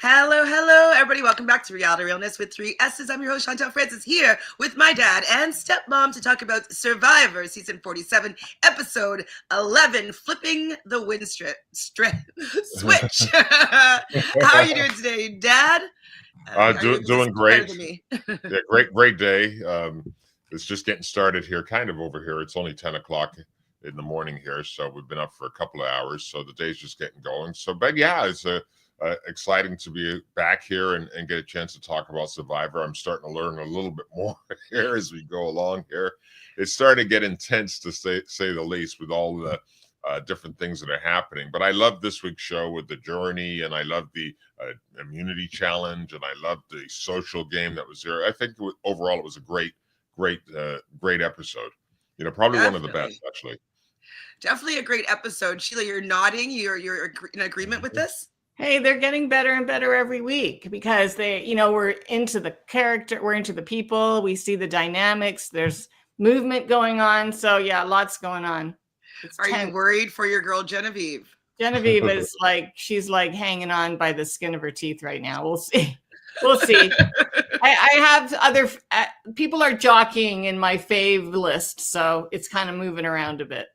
Hello, hello, everybody. Welcome back to Reality Realness with 3 S's. I'm your host, Chantele Francis, here with my dad and stepmom to talk about Survivor, Season 47, Episode 11, Flipping the Wind Switch. How are you doing today, Dad? Doing great. Me. Yeah, great day. It's just getting started here, kind of over here. It's only 10 o'clock in the morning here, so we've been up for a couple of hours, so the day's just getting going. So, but yeah, it's exciting to be back here and get a chance to talk about Survivor. I'm starting to learn a little bit more here as we go along here. It's starting to get intense, to say the least, with all the different things that are happening. But I love this week's show with the journey, and I love the immunity challenge, and I love the social game that was there. I think overall it was a great episode. You know, probably Definitely. One of the best, actually. Definitely a great episode. Sheila, you're nodding. You're in agreement with this? Hey, they're getting better and better every week because we're into the character, we're into the people, we see the dynamics, there's movement going on. So yeah, lots going on. Are you worried for your girl Genevieve? Genevieve is she's hanging on by the skin of her teeth right now. We'll see. I have other people are jockeying in my fave list, so it's kind of moving around a bit.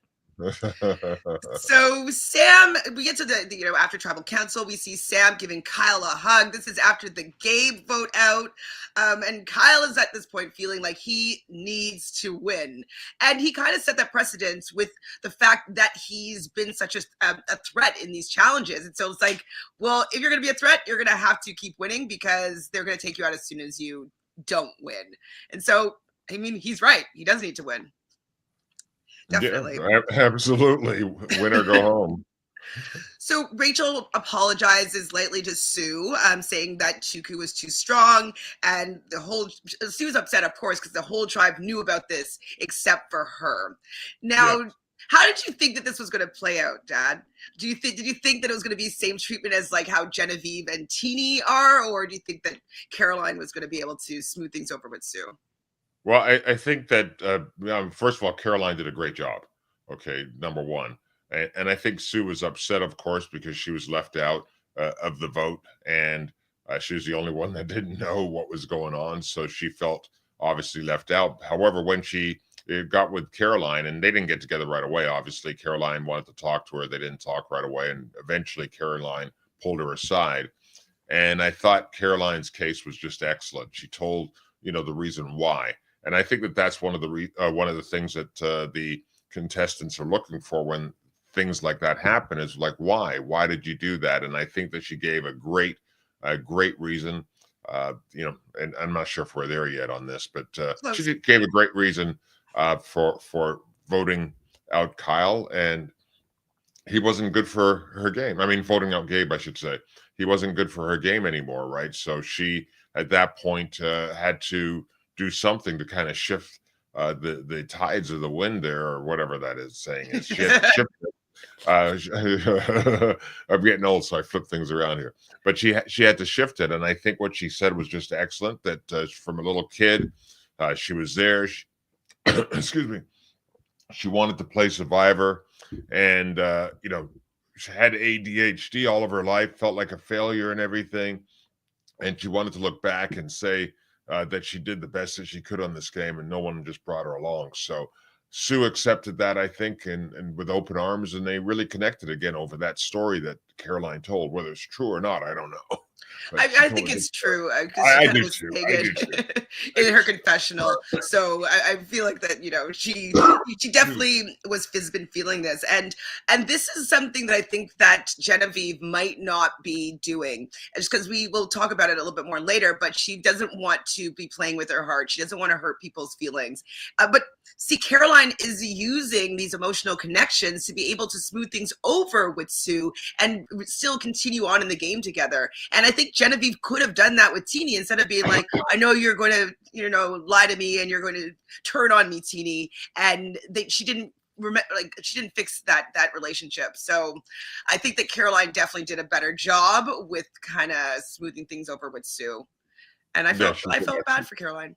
So Sam, we get to the after tribal council, we see Sam giving Kyle a hug. This is after the Gabe vote out, and Kyle is at this point feeling like he needs to win, and he kind of set that precedent with the fact that he's been such a threat in these challenges. And so it's like, well, if you're going to be a threat, you're going to have to keep winning because they're going to take you out as soon as you don't win. And so, I mean, he's right. He does need to win. Definitely. Yeah, absolutely. Win or go home. So Rachel apologizes lightly to Sue, saying that Chuku was too strong, and Sue's upset, of course, because the whole tribe knew about this except for her. Now, yeah. How did you think that this was going to play out, Dad? Did you think that it was going to be same treatment as like how Genevieve and Teenie are, or do you think that Caroline was going to be able to smooth things over with Sue? Well, I think that, first of all, Caroline did a great job. Okay, number one. And I think Sue was upset, of course, because she was left out of the vote. And she was the only one that didn't know what was going on. So she felt obviously left out. However, when she got with Caroline, and they didn't get together right away, obviously, Caroline wanted to talk to her. They didn't talk right away. And eventually Caroline pulled her aside. And I thought Caroline's case was just excellent. She told, the reason why. And I think that that's one of the things that the contestants are looking for when things like that happen is like, why? Why did you do that? And I think that she gave a great reason. And I'm not sure if we're there yet on this, but she gave a great reason for voting out Kyle, and he wasn't good for her game. I mean, voting out Gabe, I should say. He wasn't good for her game anymore, right? So she, at that point, had to do something to kind of shift the tides of the wind there, or whatever that is saying. Is she had to shift it. I'm getting old, so I flip things around here. But she had to shift it, and I think what she said was just excellent. That from a little kid, she was there. Excuse me. She wanted to play Survivor, and she had ADHD all of her life, felt like a failure and everything, and she wanted to look back and say that she did the best that she could on this game, and no one just brought her along. So Sue accepted that, I think, and with open arms, and they really connected again over that story that Caroline told. Whether it's true or not, I don't know. I think it's true. I do too. In her confessional. So I feel like that, she definitely has been feeling this. And this is something that I think that Genevieve might not be doing. Just because we will talk about it a little bit more later, but she doesn't want to be playing with her heart. She doesn't want to hurt people's feelings. But see, Caroline is using these emotional connections to be able to smooth things over with Sue and still continue on in the game together. And I think Genevieve could have done that with Teenie instead of being like, I know you're going to, lie to me and you're going to turn on me, Teenie. And she didn't fix that relationship. So I think that Caroline definitely did a better job with kind of smoothing things over with Sue. And I felt bad for Caroline.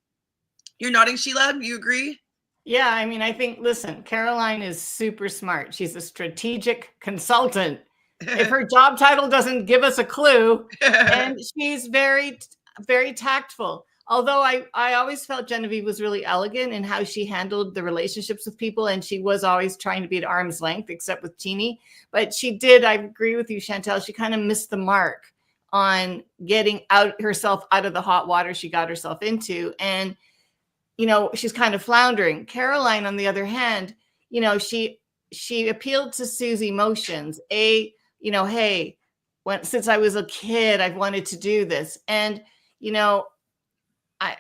You're nodding, Sheila. You agree? Yeah, I mean, I think, listen, Caroline is super smart. She's a strategic consultant. if her job title doesn't give us a clue. And she's very, very tactful. Although I always felt Genevieve was really elegant in how she handled the relationships with people. And she was always trying to be at arm's length, except with Teeny. But she did, I agree with you, Chantele, she kind of missed the mark on getting herself out of the hot water she got herself into. And, she's kind of floundering. Caroline, on the other hand, she appealed to Sue's emotions. Hey, since I was a kid, I've wanted to do this. And,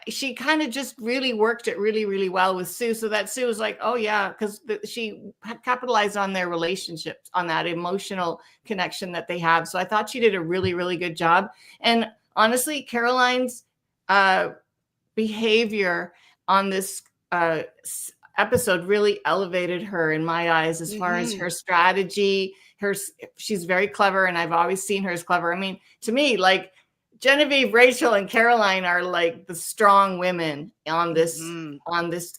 she kind of just really worked it really, really well with Sue, so that Sue was like, oh yeah, because she capitalized on their relationships, on that emotional connection that they have. So I thought she did a really, really good job. And honestly, Caroline's behavior on this episode really elevated her in my eyes, as far as her strategy. She's very clever, and I've always seen her as clever. I mean, to me, like, Genevieve, Rachel, and Caroline are like the strong women on this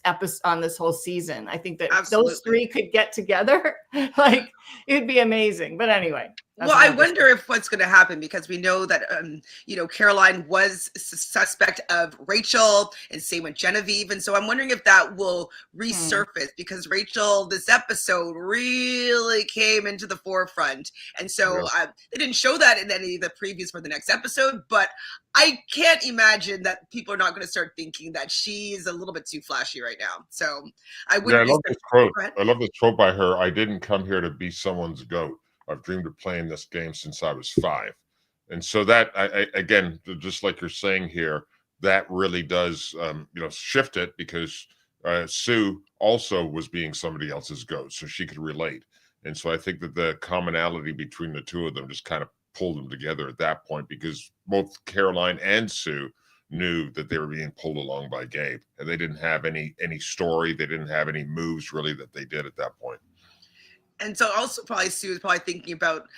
episode, on this whole season. I think that those three could get together, like, it'd be amazing. But anyway. Well, I wonder if what's going to happen, because we know that, Caroline was suspect of Rachel, and same with Genevieve. And so I'm wondering if that will resurface, because Rachel, this episode really came into the forefront. And so they didn't show that in any of the previews for the next episode, but I can't imagine that people are not going to start thinking that she's a little bit too flashy right now. So I wouldn't. I love this quote. I love this quote by her. I didn't come here to be someone's goat. I've dreamed of playing this game since I was 5. And so that, I again, just like you're saying here, that really does, shift it, because Sue also was being somebody else's goat, so she could relate. And so I think that the commonality between the two of them just kind of pulled them together at that point, because both Caroline and Sue knew that they were being pulled along by Gabe, and they didn't have any story. They didn't have any moves really that they did at that point. And so also probably Sue is probably thinking about,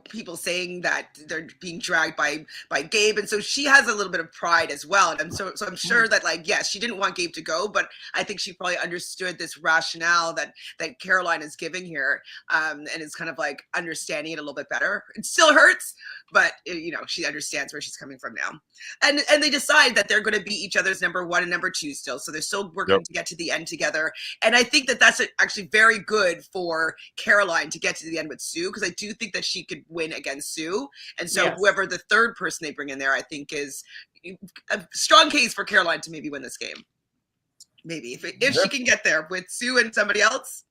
people saying that they're being dragged by Gabe. And so she has a little bit of pride as well. And so I'm sure that, like, yes, she didn't want Gabe to go, but I think she probably understood this rationale that Caroline is giving here, and is kind of like understanding it a little bit better. It still hurts, but she understands where she's coming from now. And they decide that they're going to be each other's number 1 and number 2 still. So they're still working to get to the end together. And I think that that's actually very good for Caroline to get to the end with Sue, because I do think that she could win against Sue. And so whoever the third person they bring in there, I think, is a strong case for Caroline to maybe win this game. Maybe if she can get there with Sue and somebody else,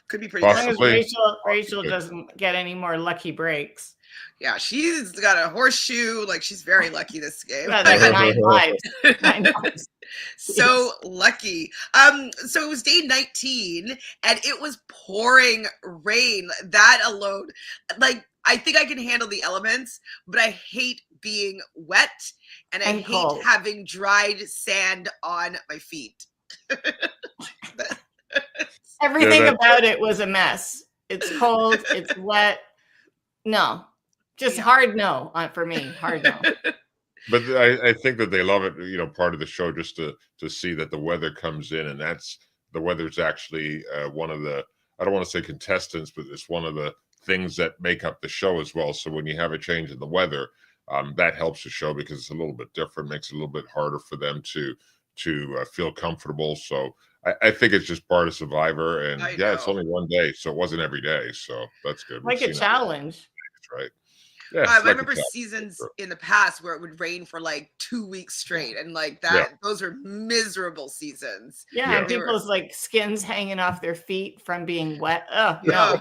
could be pretty good. Rachel doesn't get any more lucky breaks. Yeah, she's got a horseshoe. Like, she's very lucky this game. Yeah, that's 9 lives. So lucky. So it was day 19, and it was pouring rain. That alone, like, I think I can handle the elements, but I hate being wet, and I hate having dried sand on my feet. Everything about it was a mess. It's cold. It's wet. No. Just hard no for me. Hard no. But I think that they love it, part of the show, just to see that the weather comes in, and the weather's actually one of the, I don't want to say contestants, but it's one of the things that make up the show as well. So when you have a change in the weather, that helps the show, because it's a little bit different, makes it a little bit harder for them to feel comfortable. So I think it's just part of Survivor, and it's only one day, so it wasn't every day. So that's good. Like a challenge, right? Yeah, I remember seasons in the past where it would rain for like 2 weeks straight, and like that, those are miserable seasons. Yeah, and people's like skins hanging off their feet from being wet. Oh no,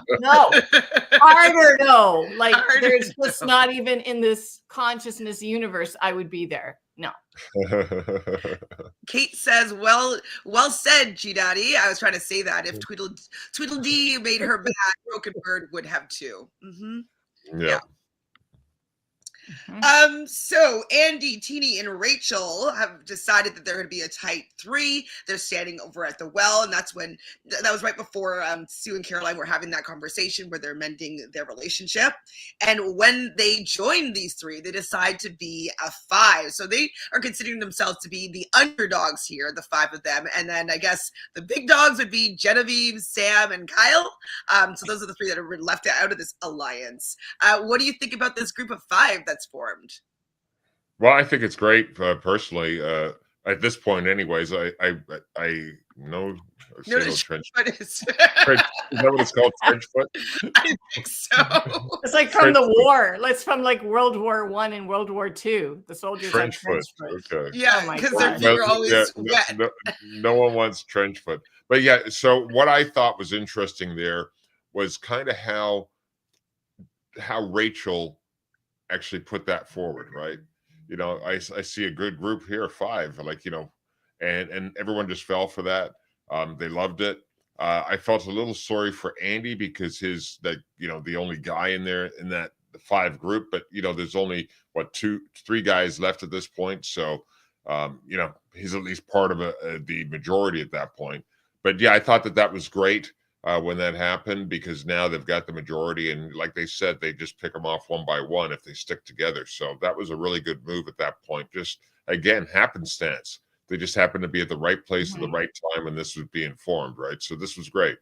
harder no. Like, there's just not even in this consciousness universe I would be there. No. Kate says, well said, G Daddy. I was trying to say that if Tweedledee made her mad, Broken Bird would have too. Yeah. So Andy, Teeny, and Rachel have decided that they're going to be a tight three. They're standing over at the well, and that's when that was right before Sue and Caroline were having that conversation where they're mending their relationship. And when they join these three, they decide to be a five. So they are considering themselves to be the underdogs here, the five of them. And then I guess the big dogs would be Genevieve, Sam, and Kyle. So those are the three that are left out of this alliance. What do you think about this group of five that's formed? Well, I think it's great personally. At this point, anyways, I know. No, Trench. Is Is that what it's called? Trench foot? I think so. It's like from the war. It's from like World War I and World War II. The soldiers had trench foot. Okay. Yeah, because their feet were always wet. No one wants trench foot. But yeah, so what I thought was interesting there was kind of how Rachel actually put that forward, right? You know, I see a good group here, five, like, you know, and everyone just fell for that. They loved it. I felt a little sorry for Andy because the only guy in there in that five group, but you know, there's only three guys left at this point. So, you know, he's at least part of the majority at that point. But yeah, I thought that was great. When that happened, because now they've got the majority, and like they said, they just pick them off one by one if they stick together. So that was a really good move at that point. Just again, happenstance. They just happened to be at the right place at the right time, and this was being formed, right? So this was great.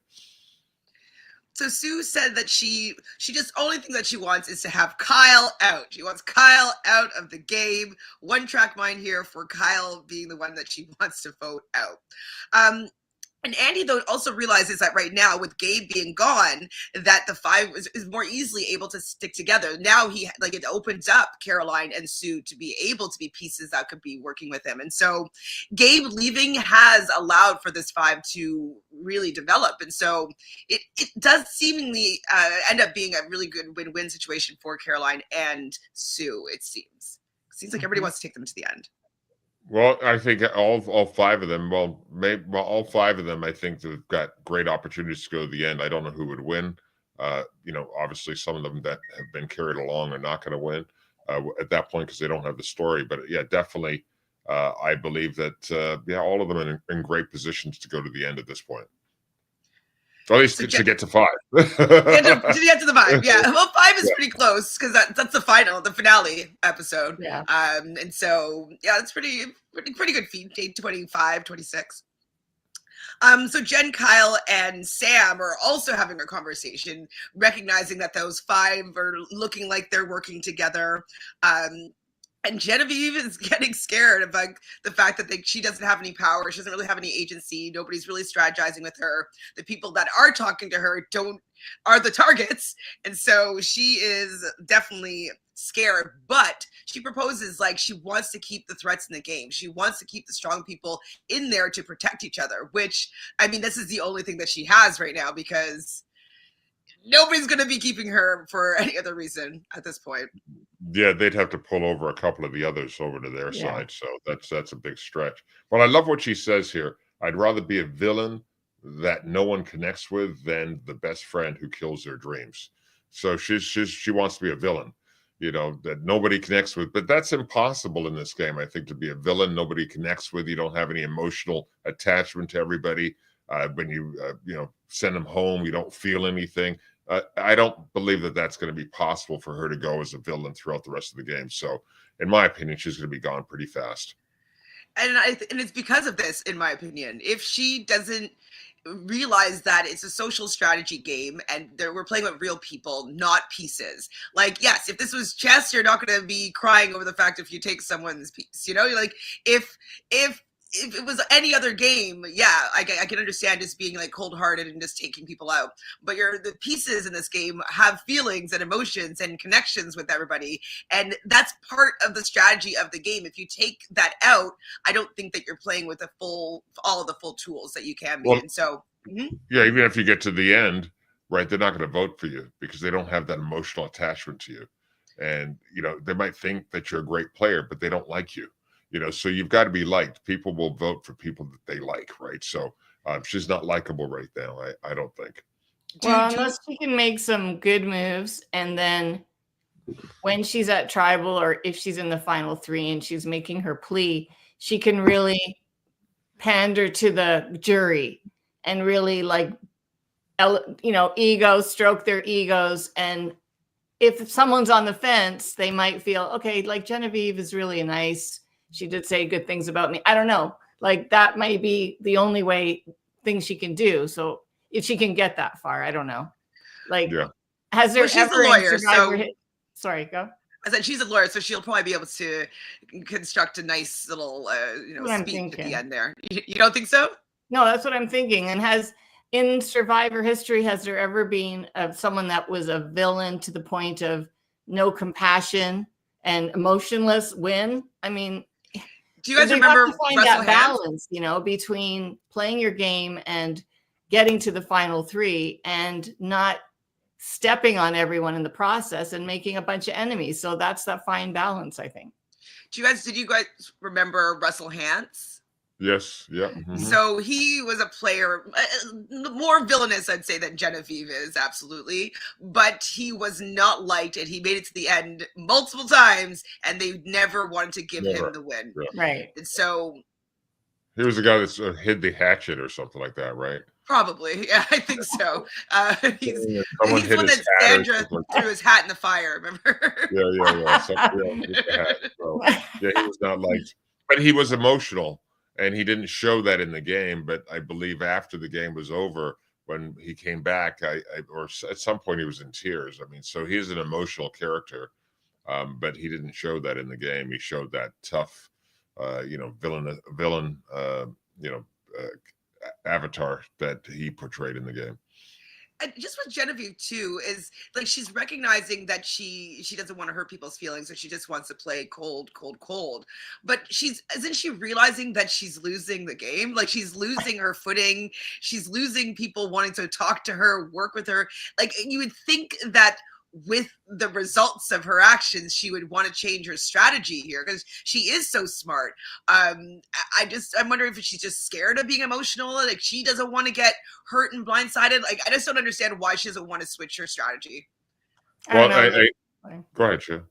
So Sue said that she just only thing that she wants is to have Kyle out. She wants Kyle out of the game. One track mind here for Kyle being the one that she wants to vote out. And Andy, though, also realizes that right now, with Gabe being gone, that the five is more easily able to stick together. Now it opens up Caroline and Sue to be able to be pieces that could be working with him. And so Gabe leaving has allowed for this five to really develop. And so it does seemingly end up being a really good win-win situation for Caroline and Sue, it seems. It seems like everybody wants to take them to the end. Well, I think all five of them. Well, all five of them. I think they've got great opportunities to go to the end. I don't know who would win. You know, obviously, some of them that have been carried along are not going to win at that point because they don't have the story. But yeah, definitely, I believe that all of them are in great positions to go to the end at this point. Or at least to get to five. to get to the five, yeah. Well, five is pretty close because that's the finale episode. Yeah. And so, yeah, it's pretty good feed, day 25, 26. So Jen, Kyle, and Sam are also having a conversation, recognizing that those five are looking like they're working together. And Genevieve is getting scared about the fact that she doesn't have any power. She doesn't really have any agency. Nobody's really strategizing with her. The people that are talking to her are the targets. And so she is definitely scared, but she proposes she wants to keep the threats in the game. She wants to keep the strong people in there to protect each other, which, I mean, this is the only thing that she has right now because nobody's going to be keeping her for any other reason at this point. Yeah, they'd have to pull over a couple of the others over to their side. So that's a big stretch. But I love what she says here. I'd rather be a villain that no one connects with than the best friend who kills their dreams. So she wants to be a villain, you know, that nobody connects with. But that's impossible in this game, I think, to be a villain nobody connects with. You don't have any emotional attachment to everybody. When you send them home, you don't feel anything. I don't believe that that's going to be possible for her to go as a villain throughout the rest of the game. So, in my opinion, she's going to be gone pretty fast. And it's because of this, in my opinion. If she doesn't realize that it's a social strategy game and we're playing with real people, not pieces. Like, yes, if this was chess, you're not going to be crying over the fact if you take someone's piece. You know, like if it was any other game, yeah, I can understand just being cold-hearted and just taking people out. But the pieces in this game have feelings and emotions and connections with everybody, and that's part of the strategy of the game. If you take that out, I don't think that you're playing with all of the full tools that you can be. And so, yeah, even if you get to the end, right, they're not going to vote for you because they don't have that emotional attachment to you, and they might think that you're a great player, but they don't like you. So you've got to be liked. People will vote for people that they like, right? So she's not likable right now, I don't think. Well, unless she can make some good moves and then when she's at tribal, or if she's in the final 3 and she's making her plea, she can really pander to the jury and really like, stroke their egos. And if someone's on the fence, they might feel, okay, like Genevieve is really nice. She did say good things about me. I don't know. Like that might be the only thing she can do. So if she can get that far, I don't know. Like, has there she's ever a lawyer, so sorry, go. I said she's a lawyer, so she'll probably be able to construct a nice little, speech at the end there. You don't think so? No, that's what I'm thinking. And in Survivor history, has there ever been someone that was a villain to the point of no compassion and emotionless win? I mean, do you guys remember have to find that balance, between playing your game and getting to the final 3 and not stepping on everyone in the process and making a bunch of enemies? So that's that fine balance, I think. Did you guys remember Russell Hantz? Yes. Yeah. So he was a player, more villainous, I'd say, than Genevieve is, absolutely. But he was not liked, and he made it to the end multiple times, and they never wanted to give him the win. Right. And so he was the guy that hid the hatchet or something like that, right? Probably, yeah, I think so. He's the one that Sandra threw his hat in the fire. Remember? Yeah. So, he was not liked, but he was emotional. And he didn't show that in the game, but I believe after the game was over, when he came back, or at some point he was in tears. I mean, so he's an emotional character, but he didn't show that in the game. He showed that tough, villain, avatar that he portrayed in the game. And just with Genevieve too, is like she's recognizing that she doesn't want to hurt people's feelings, so she just wants to play cold. But isn't she realizing that she's losing the game? Like she's losing her footing. She's losing people wanting to talk to her, work with her. Like you would think that with the results of her actions, she would want to change her strategy here because she is so smart. I'm wondering if she's just scared of being emotional. Like she doesn't want to get hurt and blindsided. Like I just don't understand why she doesn't want to switch her strategy. Well, go ahead, Sheila.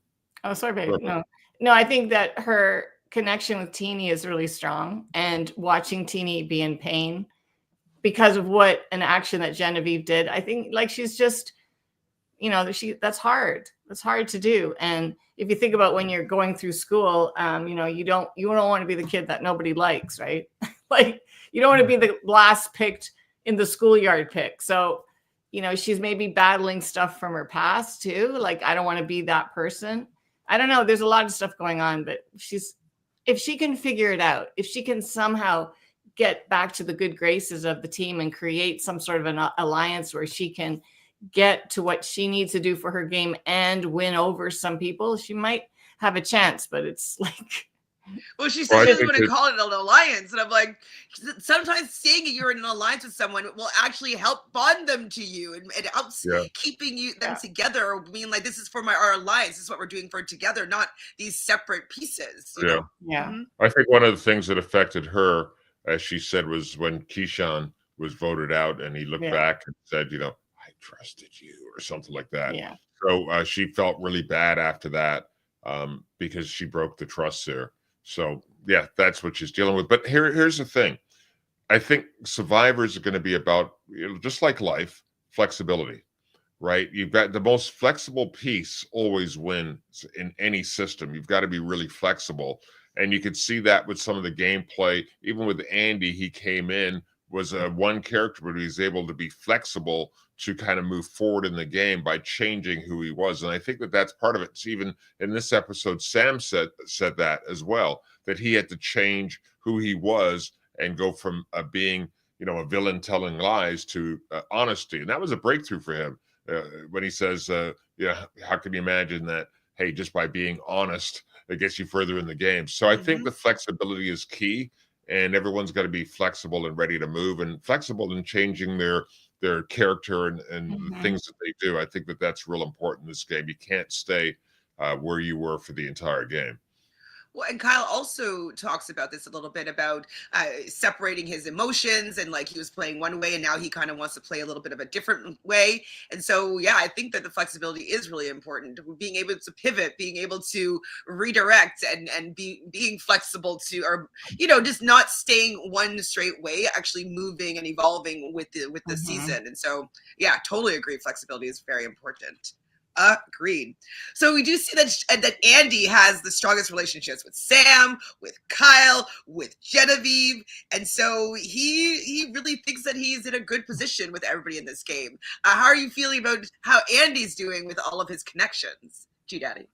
Oh, sorry, baby. No, I think that her connection with Teenie is really strong, and watching Teenie be in pain because of what an action that Genevieve did, I think like she's just, that's hard. That's hard to do. And if you think about when you're going through school, you don't want to be the kid that nobody likes, right? Like you don't want to be the last picked in the schoolyard pick. So, she's maybe battling stuff from her past too. Like, I don't want to be that person. I don't know. There's a lot of stuff going on, but if she can figure it out, if she can somehow get back to the good graces of the team and create some sort of an alliance where she can get to what she needs to do for her game and win over some people, she might have a chance. But it's like, well, she said she doesn't want to call it an alliance, and I'm like, sometimes saying you're in an alliance with someone will actually help bond them to you, and it helps keeping them together. I mean, like, this is for our alliance. This is what we're doing for together, not these separate pieces. You know? Mm-hmm. I think one of the things that affected her, as she said, was when Keyshawn was voted out, and he looked back and said, I trusted you, or something like that. Yeah. So she felt really bad after that because she broke the trust there. So that's what she's dealing with. But here's the thing. I think Survivors are going to be about, just like life, flexibility, right? You've got the most flexible piece always wins in any system. You've got to be really flexible. And you could see that with some of the gameplay. Even with Andy, he came in, was one character, but he was able to be flexible to kind of move forward in the game by changing who he was. And I think that that's part of it. So even in this episode, Sam said that as well, that he had to change who he was and go from being, a villain telling lies to honesty. And that was a breakthrough for him when he says, how can you imagine that, hey, just by being honest, it gets you further in the game. So I think the flexibility is key, and everyone's got to be flexible and ready to move, and flexible in changing their character and the things that they do. I think that that's real important in this game. You can't stay where you were for the entire game. Well, and Kyle also talks about this a little bit about separating his emotions, and like he was playing one way and now he kind of wants to play a little bit of a different way. And so, yeah, I think that the flexibility is really important. Being able to pivot, being able to redirect, and being flexible to, or just not staying one straight way, actually moving and evolving with the season. And so, yeah, totally agree. Flexibility is very important. Agreed. So we do see that Andy has the strongest relationships with Sam, with Kyle, with Genevieve, and so he really thinks that he's in a good position with everybody in this game. How are you feeling about how Andy's doing with all of his connections, G Daddy?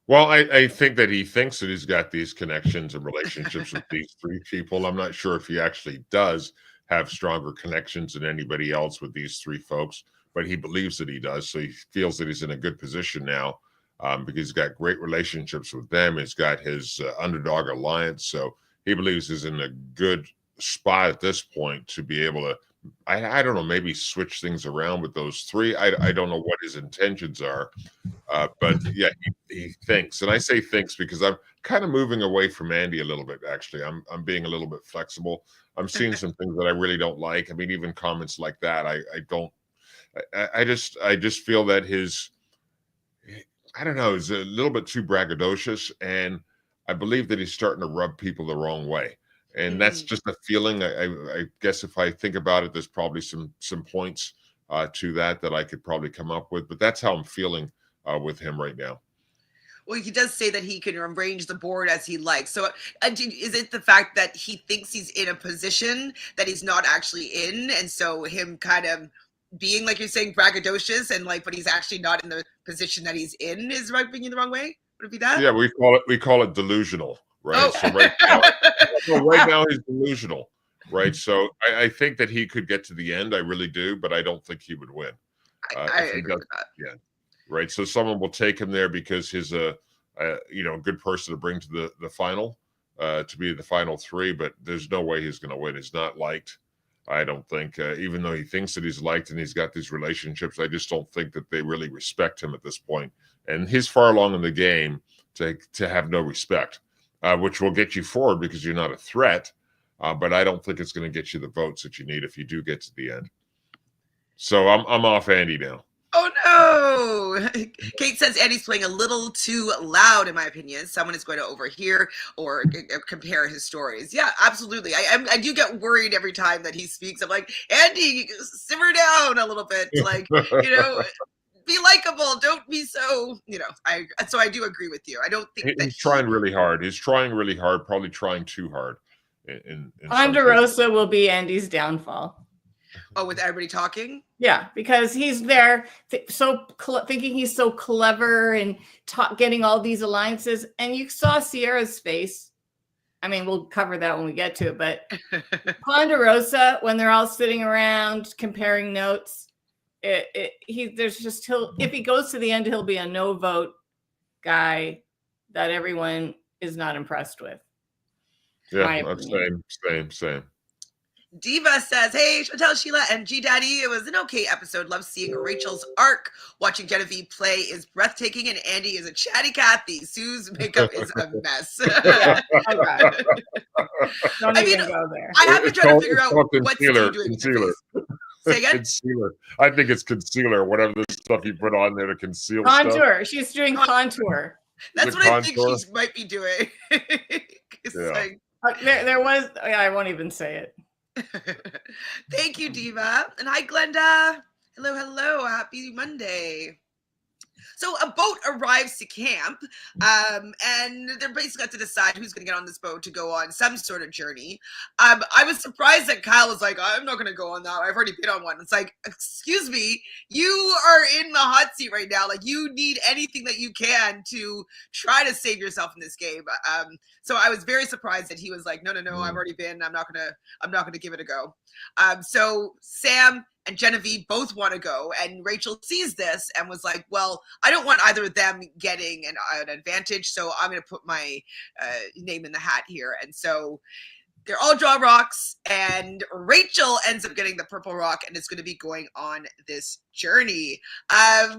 Well, I think that he thinks that he's got these connections and relationships with these three people. I'm not sure if he actually does have stronger connections than anybody else with these three folks, but he believes that he does. So he feels that he's in a good position now because he's got great relationships with them. He's got his underdog alliance. So he believes he's in a good spot at this point to be able to, I don't know, maybe switch things around with those three. I don't know what his intentions are. But yeah, he thinks, and I say thinks because I'm kind of moving away from Andy a little bit. Actually, I'm being a little bit flexible. I'm seeing some things that I really don't like. I mean, even comments like that, I don't. I just feel that I don't know, is a little bit too braggadocious, and I believe that he's starting to rub people the wrong way. And that's just a feeling. I guess if I think about it, there's probably some points to that I could probably come up with. But that's how I'm feeling with him right now. Well, he does say that he can arrange the board as he likes. So is it the fact that he thinks he's in a position that he's not actually in? And so him kind of being, like you're saying, braggadocious and like, but he's actually not in the position that he's in is rubbing you the wrong way? Would it be that? Yeah, we call it delusional, right? Oh. So right now he's delusional, right? So I think that he could get to the end. I really do, but I don't think he would win. I agree with that. Yeah. Right. So someone will take him there because he's a good person to bring to the final, to be the final three, but there's no way he's going to win. He's not liked. I don't think, even though he thinks that he's liked and he's got these relationships, I just don't think that they really respect him at this point. And he's far along in the game to have no respect, which will get you forward because you're not a threat. But I don't think it's going to get you the votes that you need if you do get to the end. So I'm off Andy now. Oh no! Kate says Andy's playing a little too loud, in my opinion. Someone is going to overhear or compare his stories. Yeah, absolutely. I do get worried every time that he speaks. I'm like, Andy, simmer down a little bit. Like, be likable. Don't be so, So I do agree with you. I don't think he's trying really hard. He's trying really hard, probably trying too hard. In Ponderosa will be Andy's downfall. Oh, with everybody talking? Yeah, because he's there thinking he's so clever and getting all these alliances. And you saw Sierra's face. I mean, we'll cover that when we get to it. But Ponderosa, when they're all sitting around comparing notes, if he goes to the end, he'll be a no vote guy that everyone is not impressed with. Yeah, same. Diva says, hey, Chantele, Sheila, and G Daddy. It was an okay episode. Love seeing Rachel's arc. Watching Genevieve play is breathtaking, and Andy is a chatty Cathy. Sue's makeup is a mess. Yeah. Oh, God. Don't even go there. I have been trying to figure out what's doing concealer. Say again? Concealer. I think it's concealer, whatever the stuff you put on there to conceal contour. Stuff. She's doing contour. That's what I think she might be doing. There was, I won't even say it. Thank you, Diva. And hi, Glenda. Hello. Happy Monday. So a boat arrives to camp, and they're basically got to decide who's going to get on this boat to go on some sort of journey. I was surprised that Kyle was like, I'm not going to go on that. I've already been on one. It's like, excuse me, you are in the hot seat right now. Like, you need anything that you can to try to save yourself in this game. So I was very surprised that he was like, no, I've already been. I'm not gonna give it a go. So Sam and Genevieve both want to go, and Rachel sees this and was like, well, I don't want either of them getting an advantage, so I'm going to put my name in the hat here. And so They're all draw rocks, and Rachel ends up getting the purple rock and is going to be going on this journey. How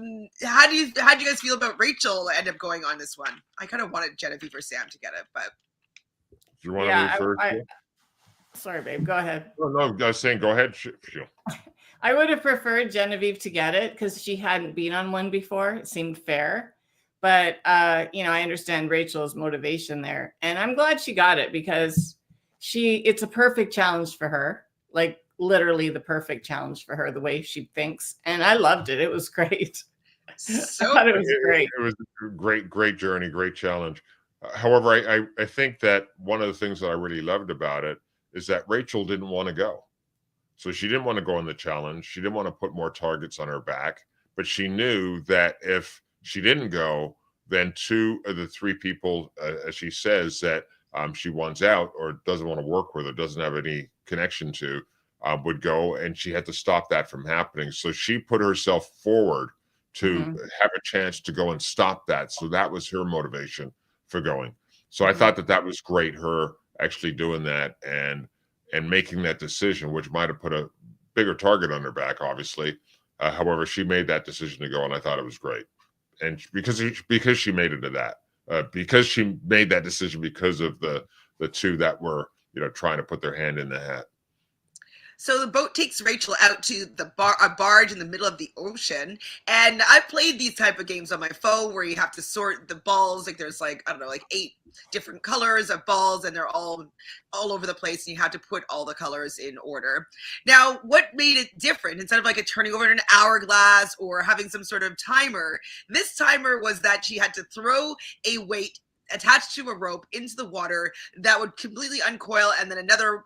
do you guys feel about Rachel end up going on this one? I kind of wanted Genevieve or Sam to get it, but Do you want to move first? Sorry, babe. Go ahead. No, I was saying, go ahead, Sheila. I would have preferred Genevieve to get it because she hadn't been on one before. It seemed fair. But, you know, I understand Rachel's motivation there. And I'm glad she got it because it's a perfect challenge for her. Like literally the perfect challenge for her, the way she thinks. And I loved it. It was great. So I thought it was great. It was a great journey, great challenge. However, I think that one of the things that I really loved about it is that Rachel didn't want to go. So she didn't want to go on the challenge. She didn't want to put more targets on her back. But she knew that if she didn't go, then 2 of the 3 people, as she says, that she wants out or doesn't want to work with or doesn't have any connection to would go, and she had to stop that from happening. So she put herself forward to have a chance to go and stop that. So that was her motivation for going. So I thought that was great, her actually doing that and making that decision, which might have put a bigger target on her back, obviously. However, she made that decision to go, and I thought it was great. And because she made it to that, because she made that decision because of the 2 that were, you know, trying to put their hand in the hat. So the boat takes Rachel out to a barge in the middle of the ocean. And I've played these type of games on my phone where you have to sort the balls. Like there's like, I don't know, like 8 different colors of balls, and they're all over the place, and you have to put all the colors in order. Now, what made it different, instead of like it turning over in an hourglass or having some sort of timer, this timer was that she had to throw a weight attached to a rope into the water that would completely uncoil, and then another,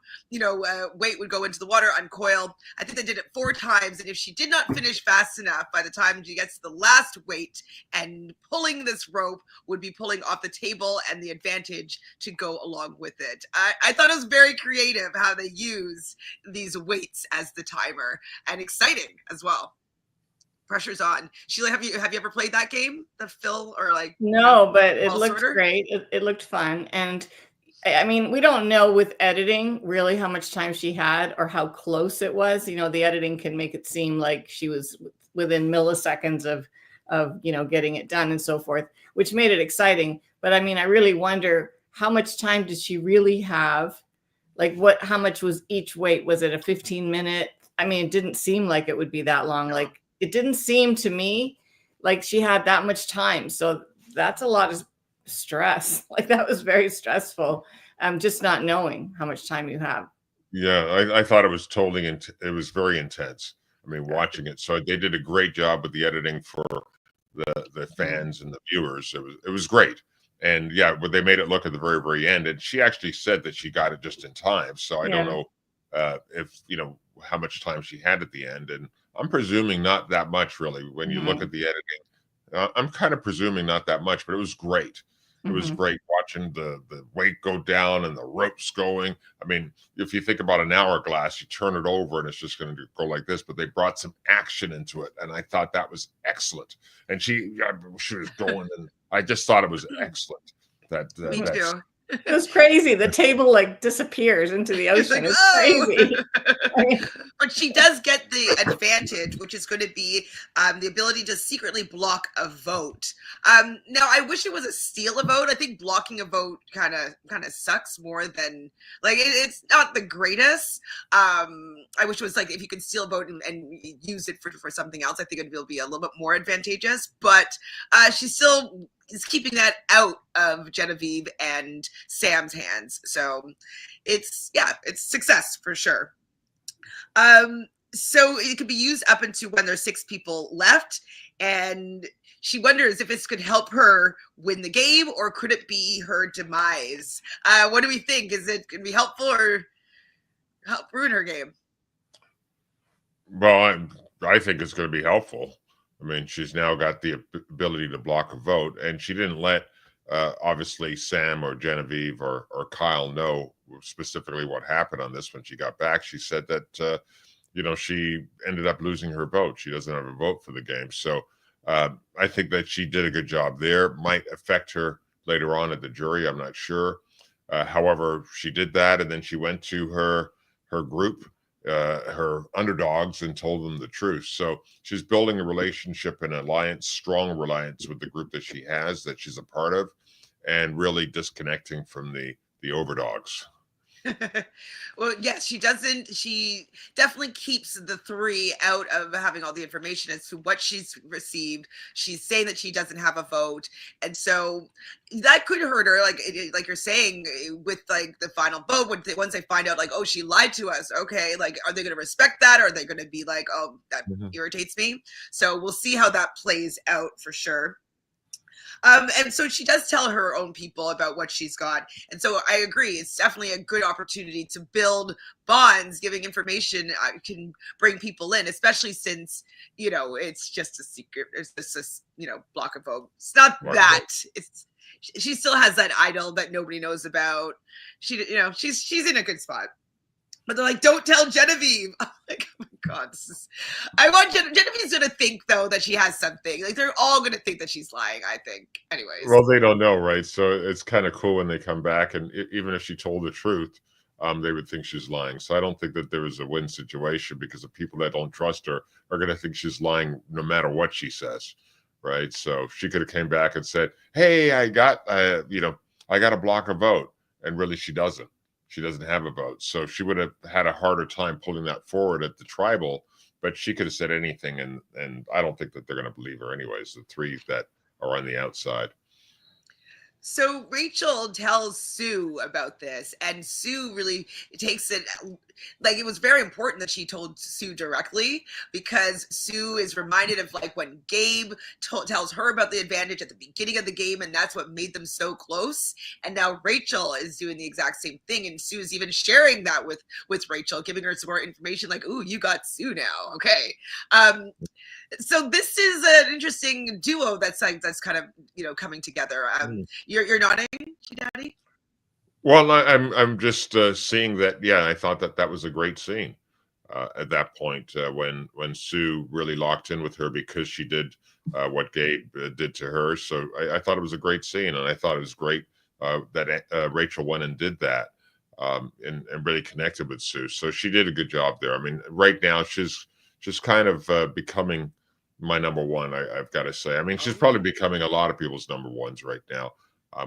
weight would go into the water, uncoil. I think they did it 4 times, and if she did not finish fast enough, by the time she gets to the last weight and pulling this rope would be pulling off the table and the advantage to go along with it. I thought it was very creative how they use these weights as the timer, and exciting as well. Pressure's on. Sheila, have you ever played that game? The Phil or like? No, but it looked great. It looked fun. And I mean, we don't know with editing really how much time she had or how close it was. You know, the editing can make it seem like she was within milliseconds of getting it done and so forth, which made it exciting. But I mean, I really wonder how much time did she really have? Like how much was each weight? Was it a 15-minute? I mean, it didn't seem like it would be that long. Like, it didn't seem to me like she had that much time. So that's a lot of stress. Like that was very stressful. Just not knowing how much time you have. Yeah, I thought it was it was very intense. I mean, watching it. So they did a great job with the editing for the fans and the viewers. It was great. And yeah, but they made it look at the very, very end. And she actually said that she got it just in time. So I don't know if, how much time she had at the end. And I'm presuming not that much, really. When you look at the editing, I'm kind of presuming not that much, but it was great. It was great watching the weight go down and the ropes going. I mean, if you think about an hourglass, you turn it over and it's just going to go like this, but they brought some action into it. And I thought that was excellent. And she was going, and I just thought it was excellent. Me too. It was crazy. The table like disappears into the ocean. It's crazy. But she does get the advantage, which is going to be the ability to secretly block a vote. Now, I wish it was a steal a vote. I think blocking a vote kind of sucks more than like it's not the greatest. I wish it was like if you could steal a vote and use it for something else. I think it will be a little bit more advantageous. But she still is keeping that out of Genevieve and Sam's hands. So it's success for sure. So it could be used up into when there's 6 people left, and she wonders if this could help her win the game or could it be her demise? What do we think? Is it going to be helpful or help ruin her game? Well, I think it's going to be helpful. I mean, she's now got the ability to block a vote, and she didn't let obviously Sam or Genevieve or Kyle know specifically what happened on this when she got back. She said that she ended up losing her vote. She doesn't have a vote for the game. So I think that she did a good job there. Might affect her later on at the jury. I'm not sure. However, she did that, and then she went to her group, her underdogs, and told them the truth. So she's building a relationship and alliance, strong alliance with the group that she has, that she's a part of, and really disconnecting from the overdogs. Well, yes, she doesn't. She definitely keeps the three out of having all the information as to what she's received. She's saying that she doesn't have a vote, and so that could hurt her. Like you're saying, with like the final vote, once they find out, like, oh, she lied to us. Okay, like, are they going to respect that, or are they going to be like, oh, that irritates me? So we'll see how that plays out for sure. And so she does tell her own people about what she's got. And so I agree. It's definitely a good opportunity to build bonds. Giving information can bring people in, especially since, it's just a secret. It's just a, block of vote. It's not that. It's she still has that idol that nobody knows about. She's in a good spot. But they're like, don't tell Genevieve. I'm like, oh my God. I want Genevieve's going to think, though, that she has something. Like, they're all going to think that she's lying, I think. Anyways. Well, they don't know, right? So it's kind of cool when they come back. And even if she told the truth, they would think she's lying. So I don't think that there is a win situation, because the people that don't trust her are going to think she's lying no matter what she says, right? So she could have came back and said, hey, I got a block of vote. And really, she doesn't. She doesn't have a vote. So she would have had a harder time pulling that forward at the tribal, but she could have said anything. And I don't think that they're going to believe her anyways, the three that are on the outside. So Rachel tells Sue about this, and Sue really takes it like it was very important that she told Sue directly, because Sue is reminded of like when Gabe tells her about the advantage at the beginning of the game, and that's what made them so close. And now Rachel is doing the exact same thing, and Sue's even sharing that with Rachel, giving her some more information, like, "Ooh, you got Sue now, okay." So this is an interesting duo that's kind of coming together. You're nodding, Daddy? Well, I'm just seeing that. Yeah, I thought that was a great scene at that point, when Sue really locked in with her because she did what Gabe did to her. So I thought it was a great scene, and I thought it was great that Rachel went and did that, and really connected with Sue. So she did a good job there. I mean, right now she's kind of becoming my number one. I've got to say. I mean, she's probably becoming a lot of people's number ones right now.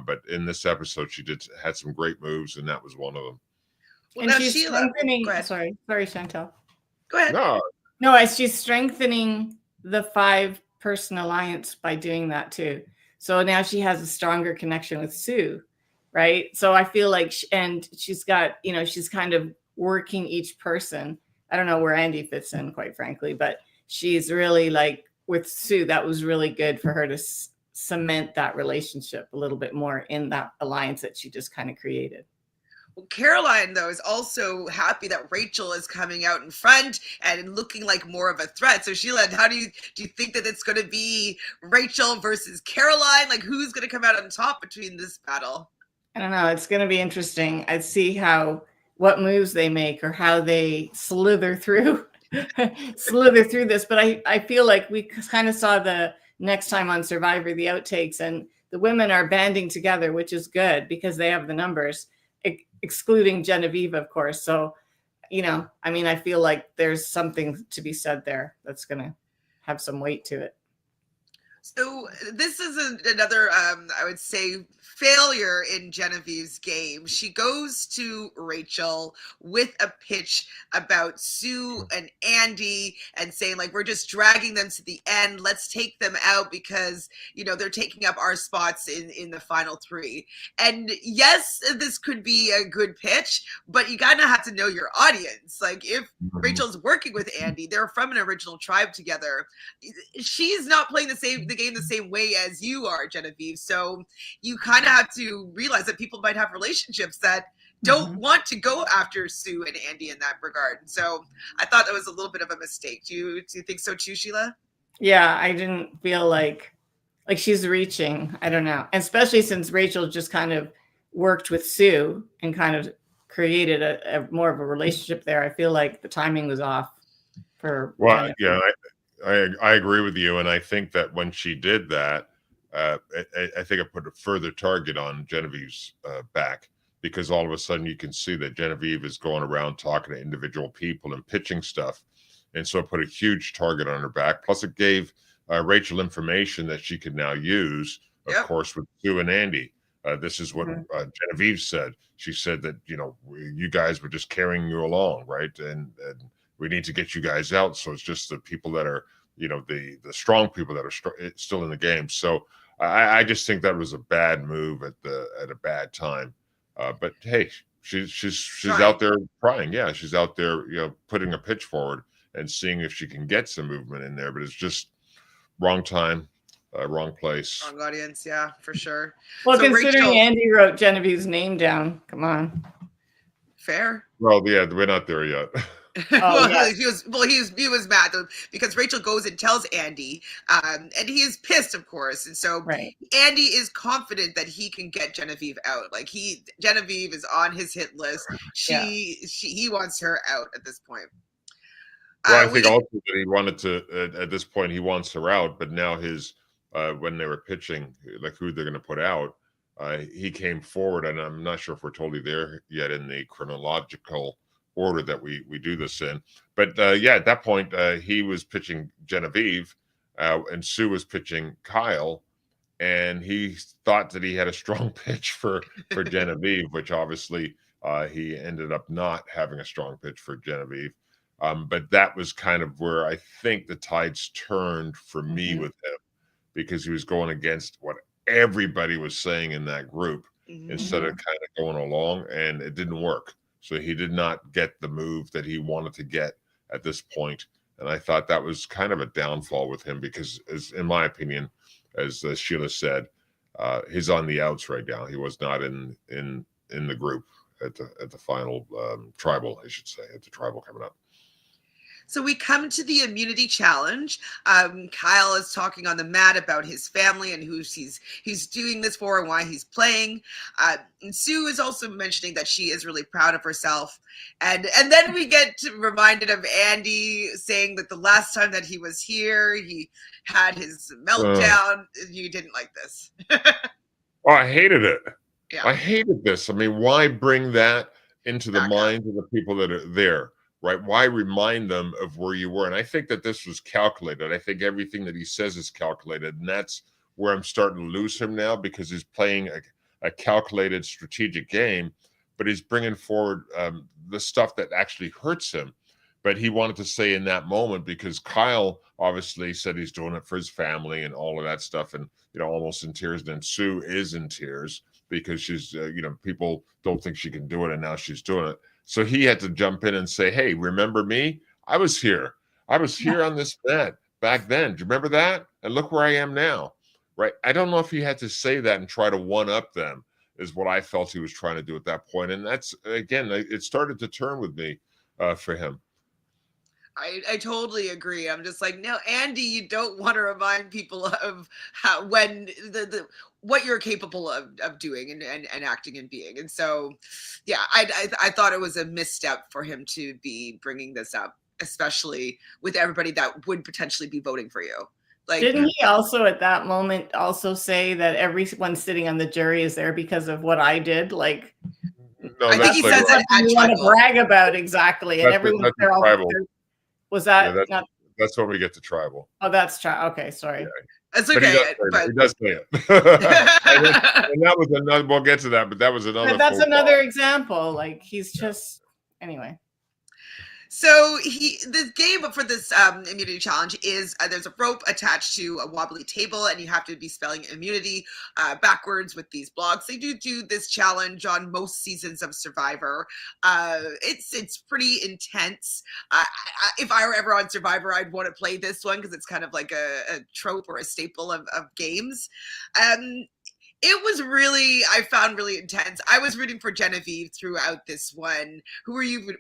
But in this episode, she had some great moves, and that was one of them. Well, and now she's Sheila, strengthening. go ahead. Sorry, Chantele. Go ahead. No, as she's strengthening the 5-person alliance by doing that too. So now she has a stronger connection with Sue, right? So I feel like, and she's got, she's kind of working each person. I don't know where Andy fits in, quite frankly, but she's really like with Sue. That was really good for her to cement that relationship a little bit more in that alliance that she just kind of created. Well, Caroline, though, is also happy that Rachel is coming out in front and looking like more of a threat. So, Sheila, how do you think that it's going to be Rachel versus Caroline? Like, who's going to come out on top between this battle? I don't know. It's going to be interesting. I'd see what moves they make or how they slither through this. But I feel like we kind of saw the next time on Survivor, the outtakes, and the women are banding together, which is good because they have the numbers, excluding Genevieve, of course. So, I mean, I feel like there's something to be said there that's going to have some weight to it. So this is another, I would say, failure in Genevieve's game. She goes to Rachel with a pitch about Sue and Andy and saying, like, we're just dragging them to the end. Let's take them out because, they're taking up our spots in the final 3. And yes, this could be a good pitch, but you gotta have to know your audience. Like, if Rachel's working with Andy, they're from an original tribe together. She's not playing the game the same way as you are, Genevieve. So you kind of have to realize that people might have relationships that don't want to go after Sue and Andy in that regard. So I thought that was a little bit of a mistake. Do you think so too, Sheila? Yeah, I didn't feel like she's reaching. I don't know. And especially since Rachel just kind of worked with Sue and kind of created a more of a relationship there. I feel like the timing was off for. Well, yeah, I agree with you. And I think that when she did that, I think it put a further target on Genevieve's back, because all of a sudden you can see that Genevieve is going around talking to individual people and pitching stuff. And so it put a huge target on her back. Plus it gave Rachel information that she could now use, of course, with Sue and Andy. This is what Genevieve said. She said that, you guys were just carrying you along, right? And we need to get you guys out. So it's just the people that are, the strong people that are still in the game. So I just think that was a bad move at a bad time. But hey, she's out there trying. Yeah, she's out there, putting a pitch forward and seeing if she can get some movement in there. But it's just wrong time, wrong place, wrong audience. Yeah, for sure. Well, so considering Rachel, Andy wrote Genevieve's name down, come on. Fair. Well, yeah, we're not there yet. He was mad though, because Rachel goes and tells Andy, and he is pissed, of course. And so Andy is confident that he can get Genevieve out. Like Genevieve is on his hit list. He wants her out at this point. Well, I think also that he wanted to, at this point, he wants her out, but now his, when they were pitching, like who they're going to put out, he came forward, and I'm not sure if we're totally there yet in the chronological order that we do this in. But at that point, he was pitching Genevieve, and Sue was pitching Kyle, and he thought that he had a strong pitch for Genevieve, which obviously he ended up not having a strong pitch for Genevieve. But that was kind of where I think the tides turned for me with him, because he was going against what everybody was saying in that group instead of kind of going along, and it didn't work. So he did not get the move that he wanted to get at this point. And I thought that was kind of a downfall with him because, in my opinion, as Sheila said, he's on the outs right now. He was not in the group at the final tribal, I should say, at the tribal coming up. So we come to the immunity challenge. Kyle is talking on the mat about his family and who he's doing this for and why he's playing. And Sue is also mentioning that she is really proud of herself. And then we get reminded of Andy saying that the last time that he was here, he had his meltdown. You didn't like this. Oh, I hated it. Yeah. I hated this. I mean, why bring that into the minds of the people that are there? Right? Why remind them of where you were? And I think that this was calculated. I think everything that he says is calculated. And that's where I'm starting to lose him now, because he's playing a calculated strategic game, but he's bringing forward the stuff that actually hurts him. But he wanted to say in that moment, because Kyle obviously said he's doing it for his family and all of that stuff, and, almost in tears. And then Sue is in tears because she's, people don't think she can do it, and now she's doing it. So he had to jump in and say, hey, remember me? I was here. I was here on this mat back then. Do you remember that? And look where I am now, right? I don't know if he had to say that and try to one-up them, is what I felt he was trying to do at that point. And that's, again, it started to turn with me for him. I totally agree. I'm just like, no, Andy, you don't want to remind people of how, when what you're capable of doing and acting and being. And so, yeah, I thought it was a misstep for him to be bringing this up, especially with everybody that would potentially be voting for you. Like, didn't he also at that moment also say that everyone sitting on the jury is there because of what I did? Like, no, I think he says that you want to brag about exactly, and everyone's there all there. Was that not? That's when we get to tribal. Oh, that's tribal. Okay, sorry. Yeah. That's okay. But he does say it. and that was another. We'll get to that, but that was another. But that's another example. Like, he's just anyway. So the game for this immunity challenge is there's a rope attached to a wobbly table, and you have to be spelling immunity backwards with these blocks. They do this challenge on most seasons of Survivor. It's pretty intense. If I were ever on Survivor, I'd want to play this one because it's kind of like a trope or a staple of games. It was I found really intense. I was rooting for Genevieve throughout this one. Who were you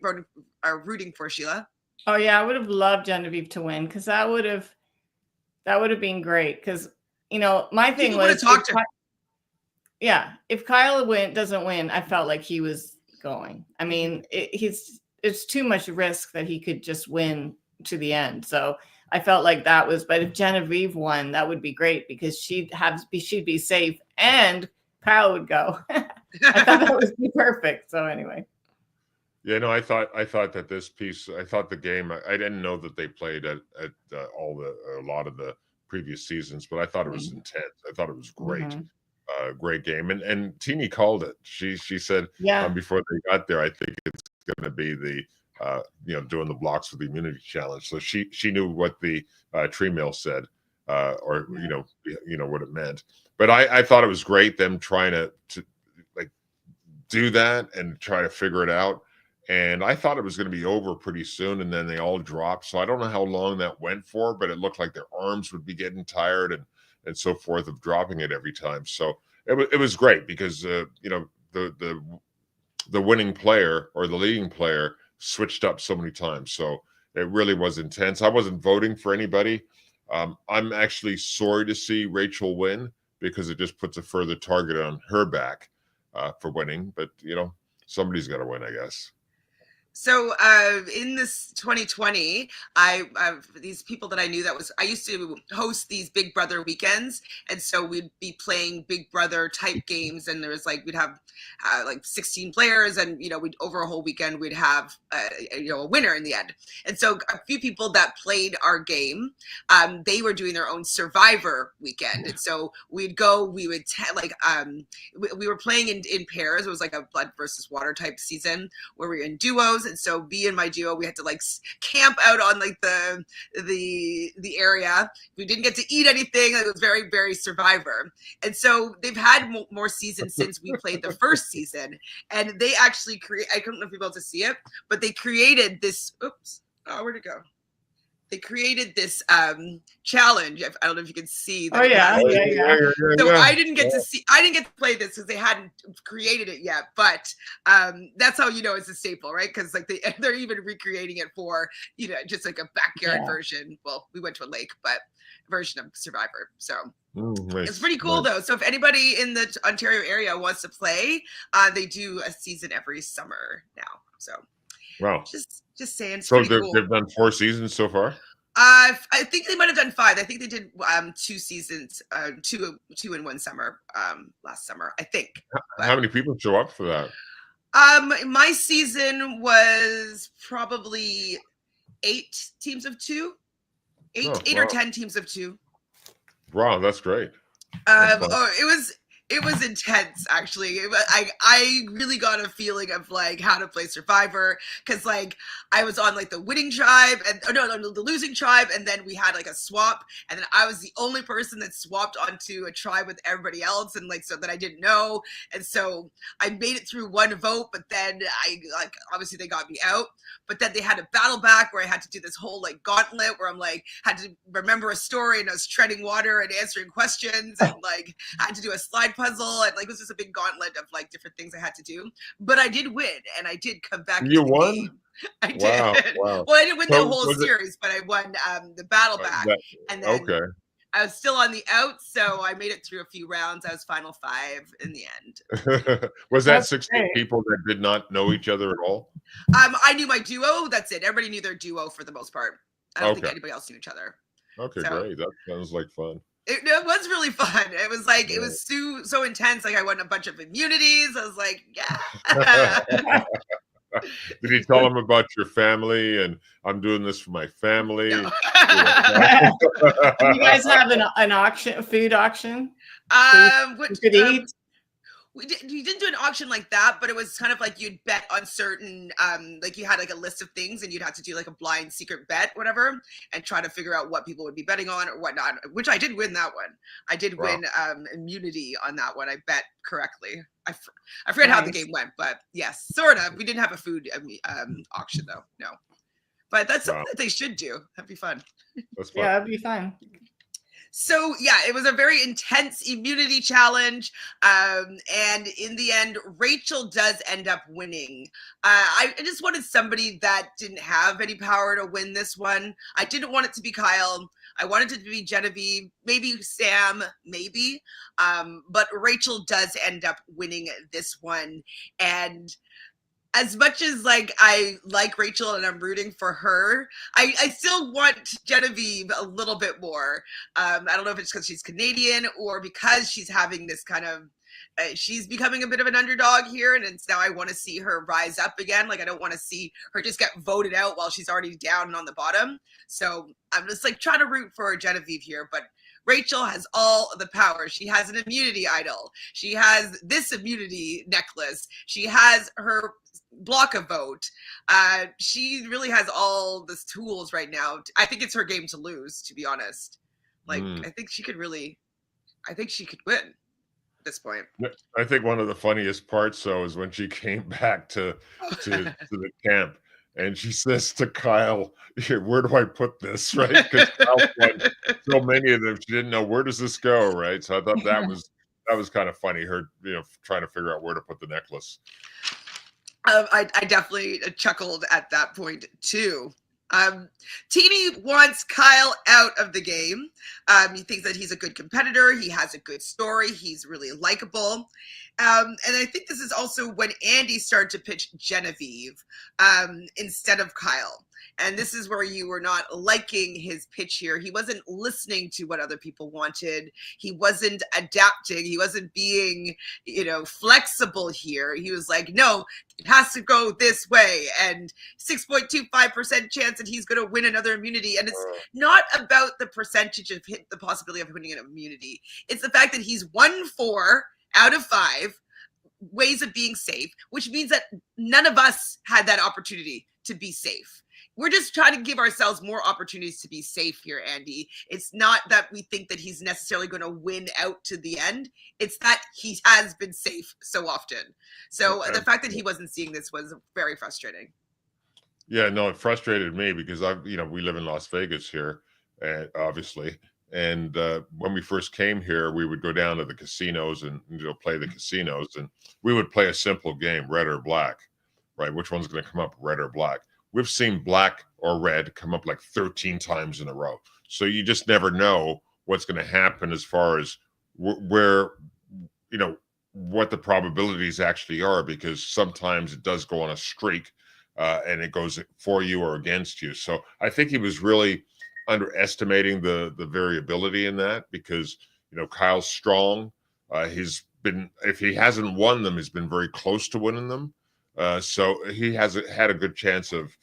rooting for, Sheila? Oh yeah, I would have loved Genevieve to win, because that would have been great. Because my thing was, if Kyle doesn't win, I felt like he was going. I mean, it's too much risk that he could just win to the end. So I felt like that was, but if Genevieve won, that would be great, because she'd be safe and Kyle would go. I thought that would be perfect. So anyway. Yeah, no, I thought that this piece, I thought the game, I didn't know that they played at a lot of the previous seasons, but I thought it was intense. I thought it was great. Great game, and Teeny called it. She said before they got there, I think it's going to be the doing the blocks for the immunity challenge. So she knew what the tree mill said, or what it meant. But I thought it was great them trying to like do that and try to figure it out. And I thought it was going to be over pretty soon, and then they all dropped. So I don't know how long that went for, but it looked like their arms would be getting tired and so forth of dropping it every time. So it was great because the winning player or the leading player switched up so many times. So it really was intense. I wasn't voting for anybody. I'm actually sorry to see Rachel win because it just puts a further target on her back for winning. But somebody's got to win, I guess. So in this 2020, these people that I knew I used to host these Big Brother weekends. And so we'd be playing Big Brother type games. And there was we'd have 16 players, and, we'd over a whole weekend, we'd have, a winner in the end. And so a few people that played our game, they were doing their own Survivor weekend. And so we were playing in pairs. It was like a blood versus water type season where we were in duos. And so me and my duo, we had to camp out on the area. We didn't get to eat anything. It was very, very Survivor. And so they've had more seasons since we played the first season. And they actually I don't know if you'll be able to see it, but they created this, where'd it go? They created this challenge. I don't know if you can see. Oh yeah. So I didn't get to play this because they hadn't created it yet. But that's how it's a staple, right? Because they're even recreating it for just a backyard version. Well, we went to a lake, but version of Survivor. So nice. It's pretty cool though. So if anybody in the Ontario area wants to play, they do a season every summer now. So. Wow. Just saying. So they've done 4 seasons so far? I think they might have done 5. I think they did 2 seasons, 2 in one summer, last summer, I think. How many people show up for that? My season was probably 8 teams of 2. 8 or 10 teams of 2. Wow, that's great. It was intense, actually. I really got a feeling of how to play Survivor, because I was on the winning tribe and the losing tribe, and then we had a swap, and then I was the only person that swapped onto a tribe with everybody else, and so that I didn't know, and so I made it through one vote, but then I obviously they got me out, but then they had a battle back where I had to do this whole gauntlet where I'm had to remember a story, and I was treading water and answering questions, and had to do a slide puzzle, and it was just a big gauntlet of different things I had to do. But I did win, and I did come back. You won? Game. I did. Wow. Well, I didn't win the whole series, but I won the battle back, and then I was still on the out, so I made it through a few rounds. I was final 5 in the end. Was that 16 people that did not know each other at all? I knew my duo. That's it. Everybody knew their duo for the most part. I don't think anybody else knew each other. Okay, great. That sounds like fun. It was really fun. It was it was so intense. I won a bunch of immunities. I was yeah. Did you tell them about your family and I'm doing this for my family? No. Do you guys have an auction, a food auction? What you could eat? We didn't do an auction like that, but it was kind of you'd bet on certain, you had a list of things, and you'd have to do a blind secret bet, whatever, and try to figure out what people would be betting on or whatnot, which I did win that one. I did win immunity on that one. I bet correctly. I forget how the game went, but yes, sort of. We didn't have a food auction though, no. But that's something that they should do. That'd be fun. That's fun. Yeah, that'd be fun. So yeah, it was a very intense immunity challenge, and in the end, Rachel does end up winning. I just wanted somebody that didn't have any power to win this one. I didn't want it to be Kyle. I wanted it to be Genevieve, maybe Sam, maybe, but Rachel does end up winning this one. And as much as I like Rachel and I'm rooting for her, I still want Genevieve a little bit more. I don't know if it's because she's Canadian or because she's having this kind of she's becoming a bit of an underdog here, and it's now I want to see her rise up again. Like I don't want to see her just get voted out while she's already down and on the bottom. So I'm just like trying to root for Genevieve here, but Rachel has all the power. She has an immunity idol. She has this immunity necklace. She has her block a vote. She really has all the tools right now. I think it's her game to lose, to be honest. Like, I think she could win at this point. I think one of the funniest parts, though, is when she came back to the camp and she says to Kyle, where do I put this? Right? Because Kyle won so many of them. She didn't know, where does this go? Right? So I thought that was kind of funny, her, trying to figure out where to put the necklace. I definitely chuckled at that point too. Teeny wants Kyle out of the game. He thinks that he's a good competitor. He has a good story. He's really likable. And I think this is also when Andy started to pitch Genevieve instead of Kyle. And this is where you were not liking his pitch here. He wasn't listening to what other people wanted. He wasn't adapting. He wasn't being, flexible here. He was like, no, it has to go this way. And 6.25% chance that he's going to win another immunity. And it's not about the percentage of the possibility of winning an immunity. It's the fact that he's 1-4 out of 5 ways of being safe, which means that none of us had that opportunity to be safe. We're just trying to give ourselves more opportunities to be safe here, Andy. It's not that we think that he's necessarily going to win out to the end. It's that he has been safe so often. So the fact that he wasn't seeing this was very frustrating. Yeah, no, it frustrated me because we live in Las Vegas here, obviously. And when we first came here, we would go down to the casinos and play the casinos, and we would play a simple game, red or black, right? Which one's going to come up, red or black? We've seen black or red come up like 13 times in a row. So you just never know what's going to happen as far as where, what the probabilities actually are, because sometimes it does go on a streak and it goes for you or against you. So I think he was really underestimating the variability in that, because, Kyle's strong. He's been, if he hasn't won them, he's been very close to winning them. So he has had a good chance of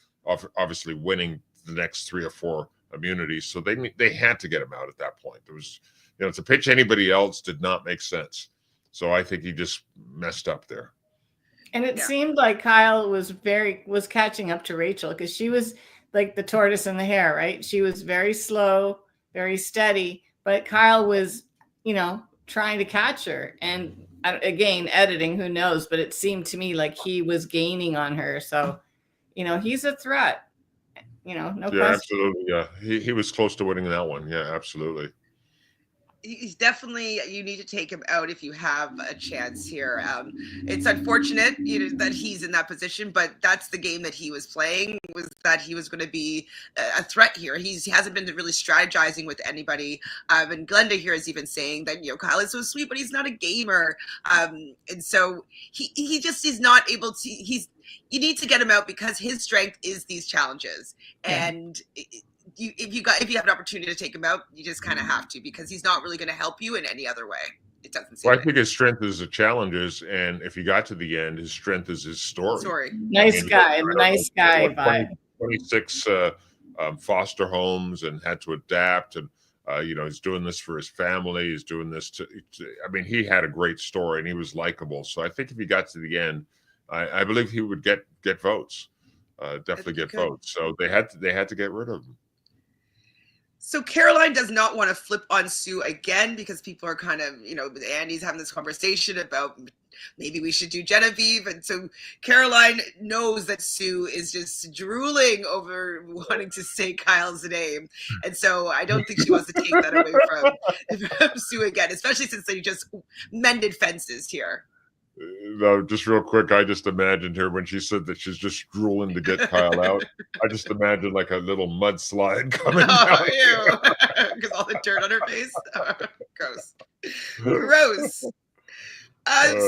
obviously winning the next 3 or 4 immunities. So they had to get him out at that point. There was, to pitch anybody else did not make sense. So I think he just messed up there. And it seemed like Kyle was catching up to Rachel, because she was like the tortoise and the hare, right? She was very slow, very steady, but Kyle was, trying to catch her. And again, editing, who knows, but it seemed to me like he was gaining on her. So, he's a threat, no question. Absolutely. Yeah. He was close to winning that one. Yeah, absolutely. He's definitely, you need to take him out if you have a chance here. It's unfortunate, that he's in that position, but that's the game that he was playing, was that he was going to be a threat here. He hasn't been really strategizing with anybody. And Glenda here is even saying that, Kyle is so sweet, but he's not a gamer. And so he just is not able to, you need to get him out, because his strength is these challenges. And if you have an opportunity to take him out, you just kind of have to, because he's not really going to help you in any other way. It doesn't seem. Well, I think his strength is the challenges, and if he got to the end, his strength is his story. Nice guy vibe. 26 foster homes, and had to adapt, and he's doing this for his family. He's doing this he had a great story, and he was likable. So I think if he got to the end, I believe he would get votes. Definitely get votes. So they had to get rid of him. So Caroline does not want to flip on Sue again, because people are kind of, Andy's having this conversation about maybe we should do Genevieve. And so Caroline knows that Sue is just drooling over wanting to say Kyle's name. And so I don't think she wants to take that away from Sue again, especially since they just mended fences here. No, just real quick, I just imagined her when she said that she's just drooling to get Kyle out. I just imagined like a little mudslide coming down. Because all the dirt on her face. Gross. Gross.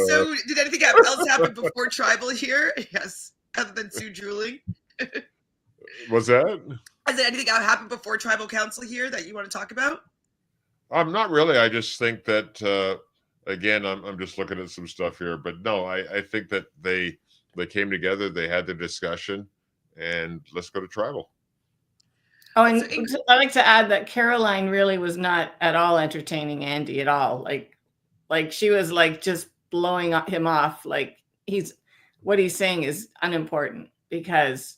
So did anything else happen before Tribal here? Yes, other than Sue drooling. What's that? Has there anything happened before Tribal Council here that you want to talk about? Not really. I just think that again, I'm just looking at some stuff here, but no, I think that they came together, they had the discussion, and let's go to tribal. Oh, and I'd like to add that Caroline really was not at all entertaining Andy at all. Like she was like just blowing him off. Like what he's saying is unimportant because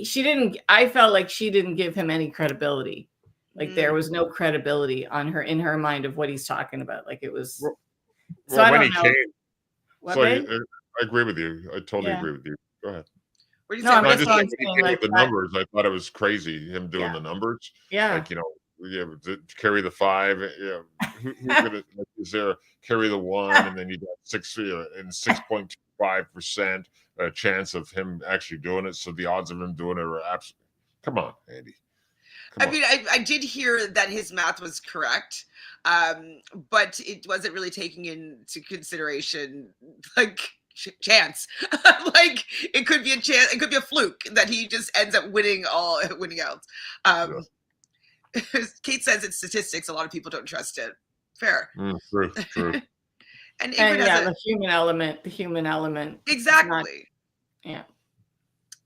she didn't. I felt like she didn't give him any credibility. Like there was no credibility in her mind of what he's talking about. Like it was. Well, so I when don't he know. came, What, so I agree with you. I totally agree with you. Go ahead. What do you No, say? I'm No, just just saying, when he came with the numbers, I thought it was crazy him doing the numbers. Yeah. Like, to carry the 5. Who's gonna like, is there carry the 1 and then you got 6.25% chance of him actually doing it. So the odds of him doing it are absolutely. Come on, Andy. I mean, I did hear that his math was correct, but it wasn't really taking into consideration like chance. Like it could be a chance, it could be a fluke that he just ends up winning out. Kate says it's statistics. A lot of people don't trust it. Fair. True. And Ingrid has the human element. Exactly. Yeah.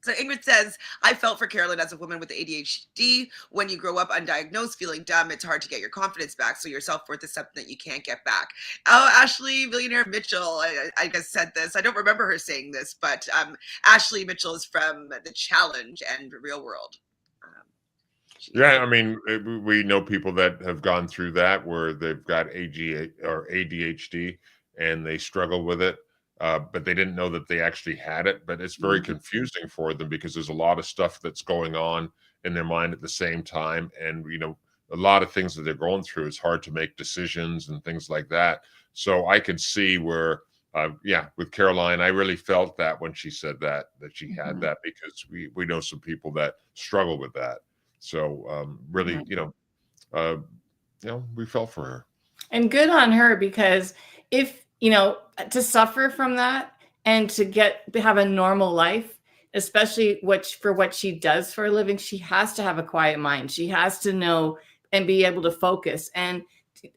So Ingrid says, I felt for Carolyn as a woman with ADHD. When you grow up undiagnosed, feeling dumb, it's hard to get your confidence back. So your self-worth is something that you can't get back. Oh, Ashley Millionaire Mitchell, I guess said this. I don't remember her saying this, but Ashley Mitchell is from The Challenge and Real World. Yeah, I mean, we know people that have gone through that where they've got ADHD and they struggle with it. But they didn't know that they actually had it. But it's very confusing for them because there's a lot of stuff that's going on in their mind at the same time. And, a lot of things that they're going through, it's hard to make decisions and things like that. So I could see where, with Caroline, I really felt that when she said that she had that because we know some people that struggle with that. So really, we felt for her. And good on her because if, to suffer from that and to have a normal life, especially for what she does for a living, she has to have a quiet mind. She has to know and be able to focus. And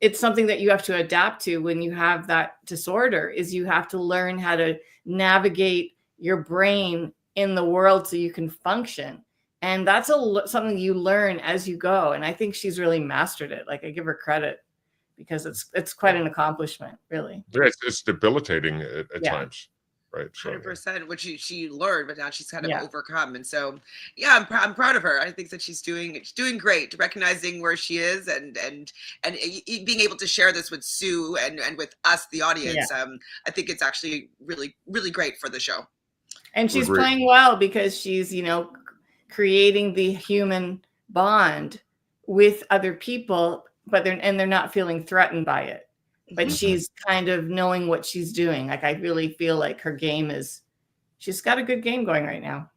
it's something that you have to adapt to when you have that disorder is you have to learn how to navigate your brain in the world so you can function. And that's something you learn as you go. And I think she's really mastered it. Like I give her credit. Because it's quite an accomplishment, really. Yeah, it's debilitating at times, right? So 100%, which she learned, but now she's kind of overcome. And so, I'm proud of her. I think that she's doing great, recognizing where she is, and being able to share this with Sue and with us, the audience. I think it's actually really, really great for the show. And she's playing well because she's creating the human bond with other people. But they're not feeling threatened by it, but she's kind of knowing what she's doing. Like I really feel like she's got a good game going right now.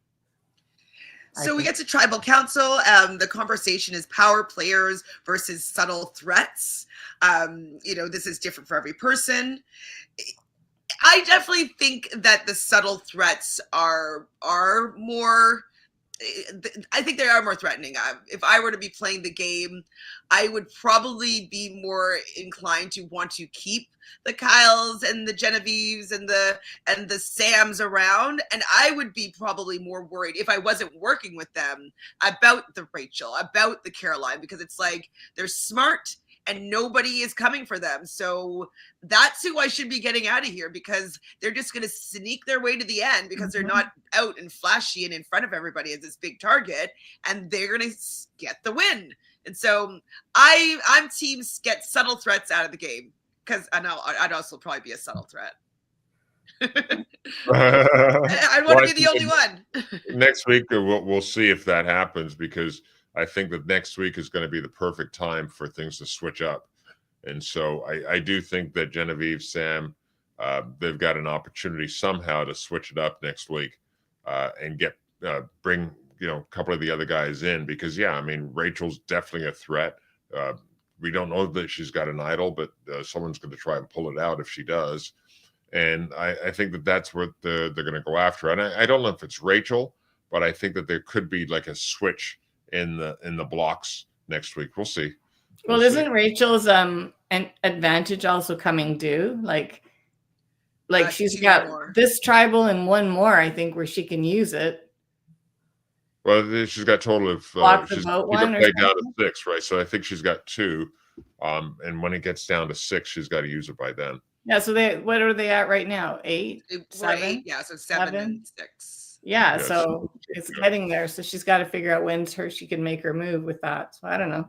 So we get to tribal council. The conversation is power players versus subtle threats. This is different for every person. I definitely think that the subtle threats are more. I think they are more threatening. If I were to be playing the game, I would probably be more inclined to want to keep the Kyles and the Genevieves and the Sams around. And I would be probably more worried if I wasn't working with them about the Rachel, about the Caroline, because it's like they're smart and nobody is coming for them. So that's who I should be getting out of here because they're just going to sneak their way to the end because they're not out and flashy and in front of everybody as this big target, and they're going to get the win. And so I'm team get subtle threats out of the game because I know I'd also probably be a subtle threat. I want to be the only one. Next week, we'll see if that happens because I think that next week is going to be the perfect time for things to switch up. And so I do think that Genevieve, Sam, they've got an opportunity somehow to switch it up next week and bring a couple of the other guys in because, Rachel's definitely a threat. We don't know that she's got an idol, but someone's going to try and pull it out if she does. And I think that that's what they're going to go after. And I don't know if it's Rachel, but I think that there could be like a switch in the blocks next week. We'll see. Well, isn't Rachel's an advantage also coming due? Like she's 2 got more. this tribal and one more, I think, where she can use it. Well, she's got total of Block the she's vote she can one or play down to something? 6, right? So I think she's got 2. And when it gets down to 6, she's got to use it by then. Yeah, so what are they at right now? 8? We're 7? 8, yeah, so 7 7? and 6. Yeah, Yeah, so it's getting there. So she's got to figure out when she can make her move with that. So I don't know.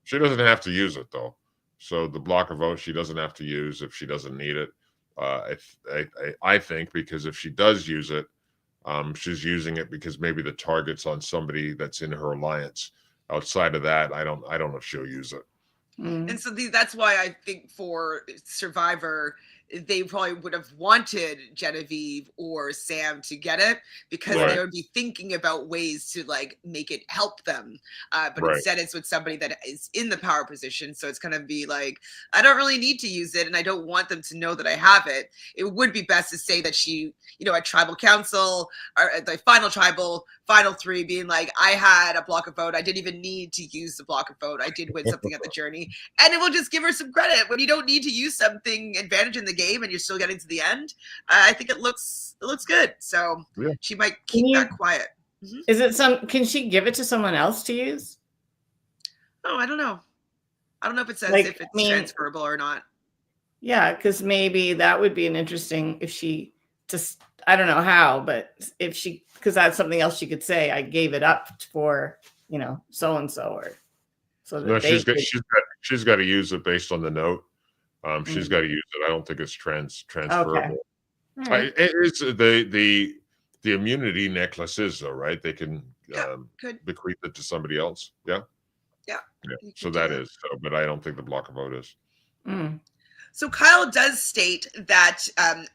She doesn't have to use it though. So the blocker vote she doesn't have to use if she doesn't need it. I think because if she does use it, she's using it because maybe the target's on somebody that's in her alliance. Outside of that, I don't know if she'll use it. And so that's why I think for Survivor, they probably would have wanted Genevieve or Sam to get it because Right. they would be thinking about ways to like make it help them. But Right. instead, it's with somebody that is in the power position. So it's going to be like, I don't really need to use it and I don't want them to know that I have it. It would be best to say that she, at tribal council or at the final 3 being like, I had a block of vote. I didn't even need to use the block of vote. I did win something at the journey. And it will just give her some credit when you don't need to use something advantage in the game and you're still getting to the end. I think it looks good. So Yeah. she might keep that quiet. Mm-hmm. Is it can she give it to someone else to use? Oh, I don't know. I don't know if it says if it's transferable or not. Yeah, because maybe that would be an interesting if she just, I don't know how, but if she, because that's something else she could say, I gave it up for, so and so, or so that No, she's got to use it based on the note. She's got to use it. I don't think it's transferable. Okay. Right. It is the immunity necklace is though, right? They can bequeath it to somebody else. Yeah. Yeah. So that is so, but I don't think the blocker vote is. So Kyle does state that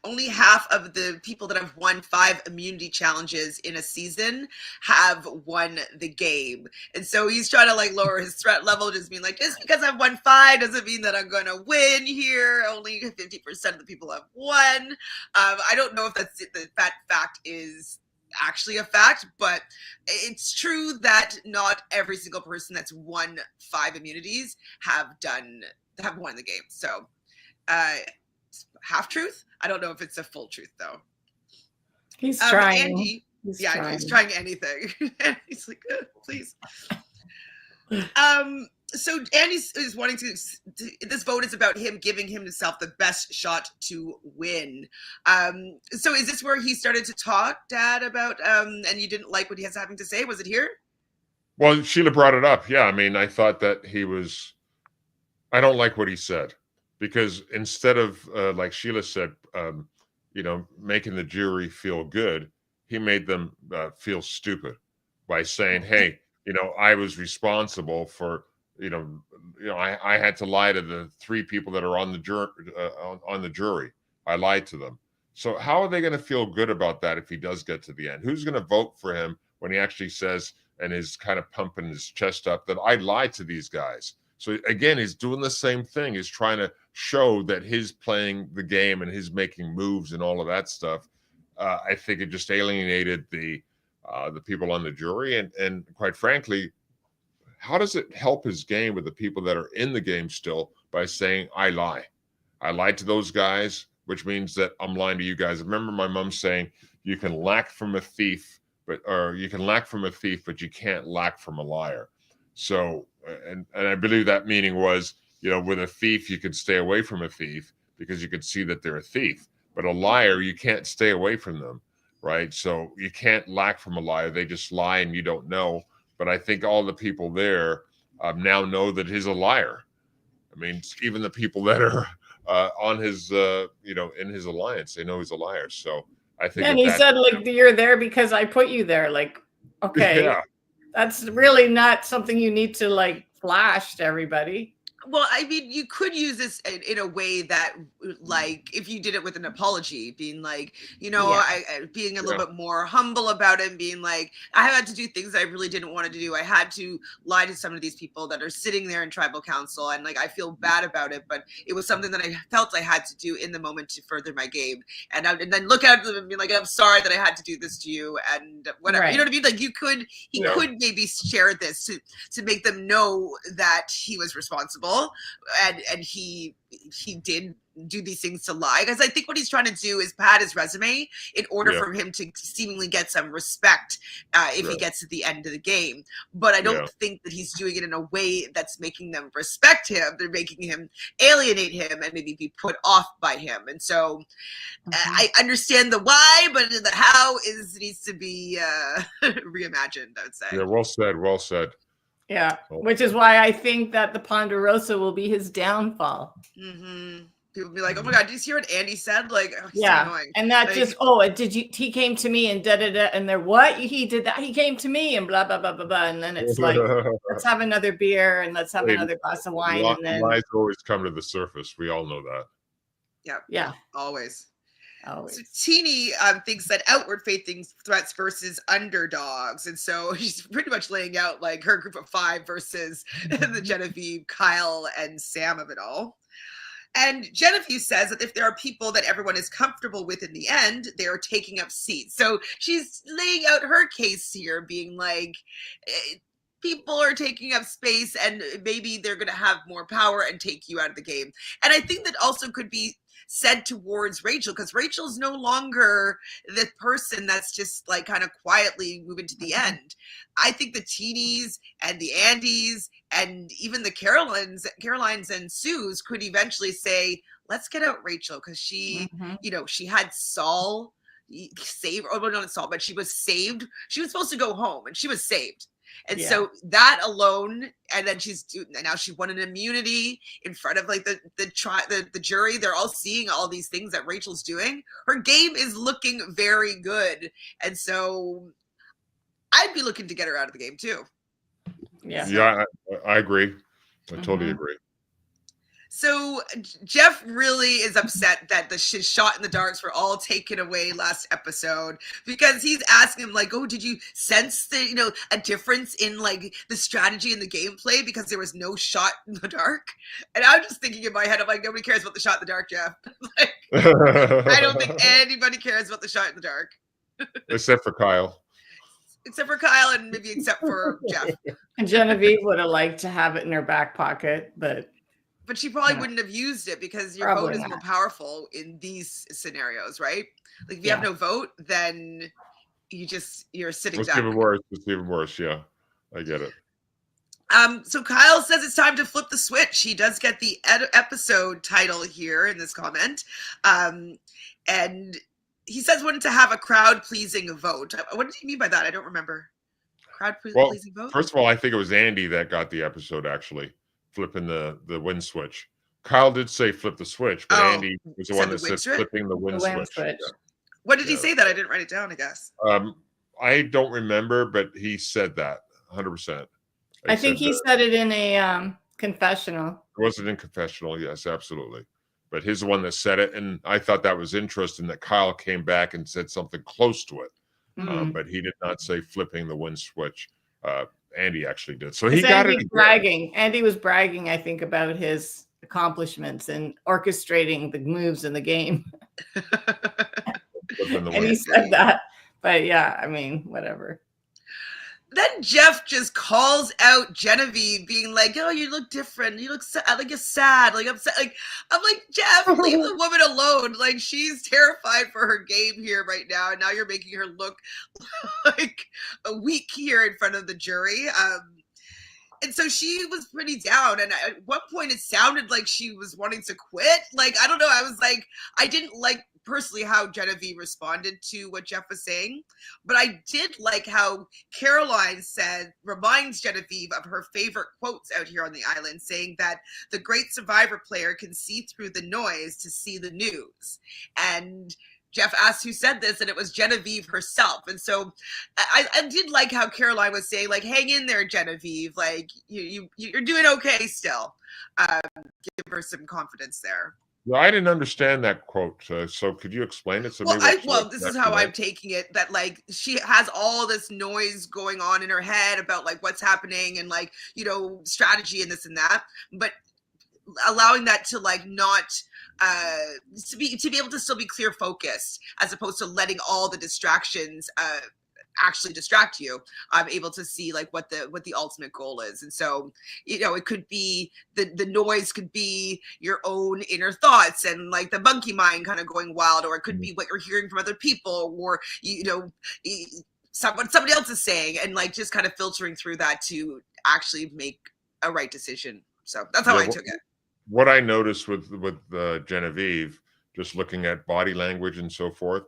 only half of the people that have won 5 immunity challenges in a season have won the game. And so he's trying to like lower his threat level, just being like, just because I've won 5 doesn't mean that I'm going to win here. Only 50% of the people have won. I don't know if that fact is actually a fact, but it's true that not every single person that's won 5 immunities have won the game. So half truth. I don't know if it's a full truth though. He's trying. Andy, he's trying anything. He's like, please. So Andy is wanting to. This vote is about him giving himself the best shot to win. So is this where he started to talk, Dad, about and you didn't like what he has having to say? Was it here? Well, Sheila brought it up. Yeah, I mean, I thought that he was. I don't like what he said. Because instead of, like Sheila said, making the jury feel good, he made them feel stupid by saying, hey, I was responsible for, I had to lie to the 3 people that are on the jury. I lied to them. So how are they going to feel good about that if he does get to the end? Who's going to vote for him when he actually says and is kind of pumping his chest up that I lied to these guys? So again, he's doing the same thing. He's trying to show that his playing the game and his making moves and all of that stuff. I think it just alienated the people on the jury. And quite frankly, how does it help his game with the people that are in the game still by saying, I lie? I lied to those guys, which means that I'm lying to you guys. I remember my mom saying, you can lack from a thief, but you can't lack from a liar. So, and I believe that meaning was, with a thief, you could stay away from a thief because you could see that they're a thief. But a liar, you can't stay away from them, right? So you can't lack from a liar. They just lie and you don't know. But I think all the people there now know that he's a liar. I mean, even the people that are on his, in his alliance, they know he's a liar. So I think. And he said, like, you're there because I put you there. Like, okay. Yeah. That's really not something you need to like flash to everybody. Well, I mean, you could use this in a way that, like, if you did it with an apology, being like, being a little bit more humble about it, and being like, I had to do things I really didn't want to do. I had to lie to some of these people that are sitting there in tribal council, and like, I feel bad about it, but it was something that I felt I had to do in the moment to further my game. And then look at them and be like, I'm sorry that I had to do this to you, and whatever. Right. You know what I mean? Like, he could maybe share this to make them know that he was responsible. people, and he did do these things to lie, because I think what he's trying to do is pad his resume in order for him to seemingly get some respect if he gets to the end of the game. But I don't think that he's doing it in a way that's making them respect him. They're making him alienate him and maybe be put off by him. And so I understand the why, but the how needs to be reimagined, I would say. Yeah, well said. Yeah, which is why I think that the Ponderosa will be his downfall. Mm-hmm. People be like, "Oh my God, did you hear what Andy said?" Like, oh, he's so annoying. And that he came to me and and they're what he did that he came to me and blah blah blah blah blah, and then it's like, let's have another beer and let's have another glass of wine, and then lies always come to the surface. We all know that. Yeah, always. Always. So Teeny thinks that outward facing threats versus underdogs. And so she's pretty much laying out like her group of 5 versus the Genevieve, Kyle, and Sam of it all. And Genevieve says that if there are people that everyone is comfortable with in the end, they are taking up seats. So she's laying out her case here, being like, people are taking up space and maybe they're going to have more power and take you out of the game. And I think that also could be said towards Rachel, because Rachel's no longer the person that's just like kind of quietly moving to the end. I think the Teenies and the Andys and even the Carolines and Sues could eventually say, let's get out Rachel, because she, she had Saul saved, or not Saul, but she was saved. She was supposed to go home and she was saved. And so that alone, and then now she won an immunity in front of like the jury. They're all seeing all these things that Rachel's doing. Her game is looking very good. And so I'd be looking to get her out of the game too. Yeah, I agree. I totally agree. So Jeff really is upset that the shot in the darks were all taken away last episode, because he's asking him like, oh, did you sense a difference in like the strategy and the gameplay because there was no shot in the dark? And I'm just thinking in my head, I'm like, nobody cares about the shot in the dark, Jeff. Like, I don't think anybody cares about the shot in the dark. Except for Kyle. Except for Kyle, and maybe except for Jeff. And Genevieve would have liked to have it in her back pocket, but she probably wouldn't have used it, because your vote is more powerful in these scenarios, right? Like if you have no vote, then you're sitting It's down. It's even worse. Yeah, I get it. So Kyle says it's time to flip the switch. He does get the episode title here in this comment. And he says wanted to have a crowd-pleasing vote. What did he mean by that? I don't remember. Crowd-pleasing vote? First of all, I think it was Andy that got the episode, actually, flipping the win switch. Kyle did say flip the switch, but Andy was the one that said flipping the win switch. Yeah. What did he say that? I didn't write it down, I guess. I don't remember, but he said that 100%. I think he said it in a confessional. It wasn't in confessional, yes, absolutely. But he's the one that said it, and I thought that was interesting that Kyle came back and said something close to it. But he did not say flipping the win switch. Andy actually did. So he got it. Bragging. Andy was bragging, I think, about his accomplishments and orchestrating the moves in the game. And he said that. But yeah, I mean, whatever. Then Jeff just calls out Genevieve, being like, "Oh, you look different. You look like you're sad, like upset." Like, I'm like, Jeff, leave the woman alone. Like, she's terrified for her game here right now, and now you're making her look like a weak here in front of the jury. And so she was pretty down, and at one point it sounded like she was wanting to quit. Like, I don't know. I was like, I didn't like personally how Genevieve responded to what Jeff was saying, but I did like how Caroline reminds Genevieve of her favorite quotes out here on the island, saying that the great Survivor player can see through the noise to see the news. And Jeff asked who said this, and it was Genevieve herself. And so I did like how Caroline was saying, like, hang in there, Genevieve. Like, you're doing okay still. Give her some confidence there. Well, I didn't understand that quote. So could you explain it to me? Well, this is how I'm taking it, that like she has all this noise going on in her head about like what's happening and like, strategy and this and that, but allowing that to like not to be able to still be clear focused, as opposed to letting all the distractions actually distract you. I'm able to see like what the ultimate goal is. And so, you know, it could be the noise could be your own inner thoughts and like the monkey mind kind of going wild, or it could be what you're hearing from other people, or, you know, somebody else is saying, and like just kind of filtering through that to actually make a right decision. So that's how I took it. What I noticed with Genevieve, just looking at body language and so forth,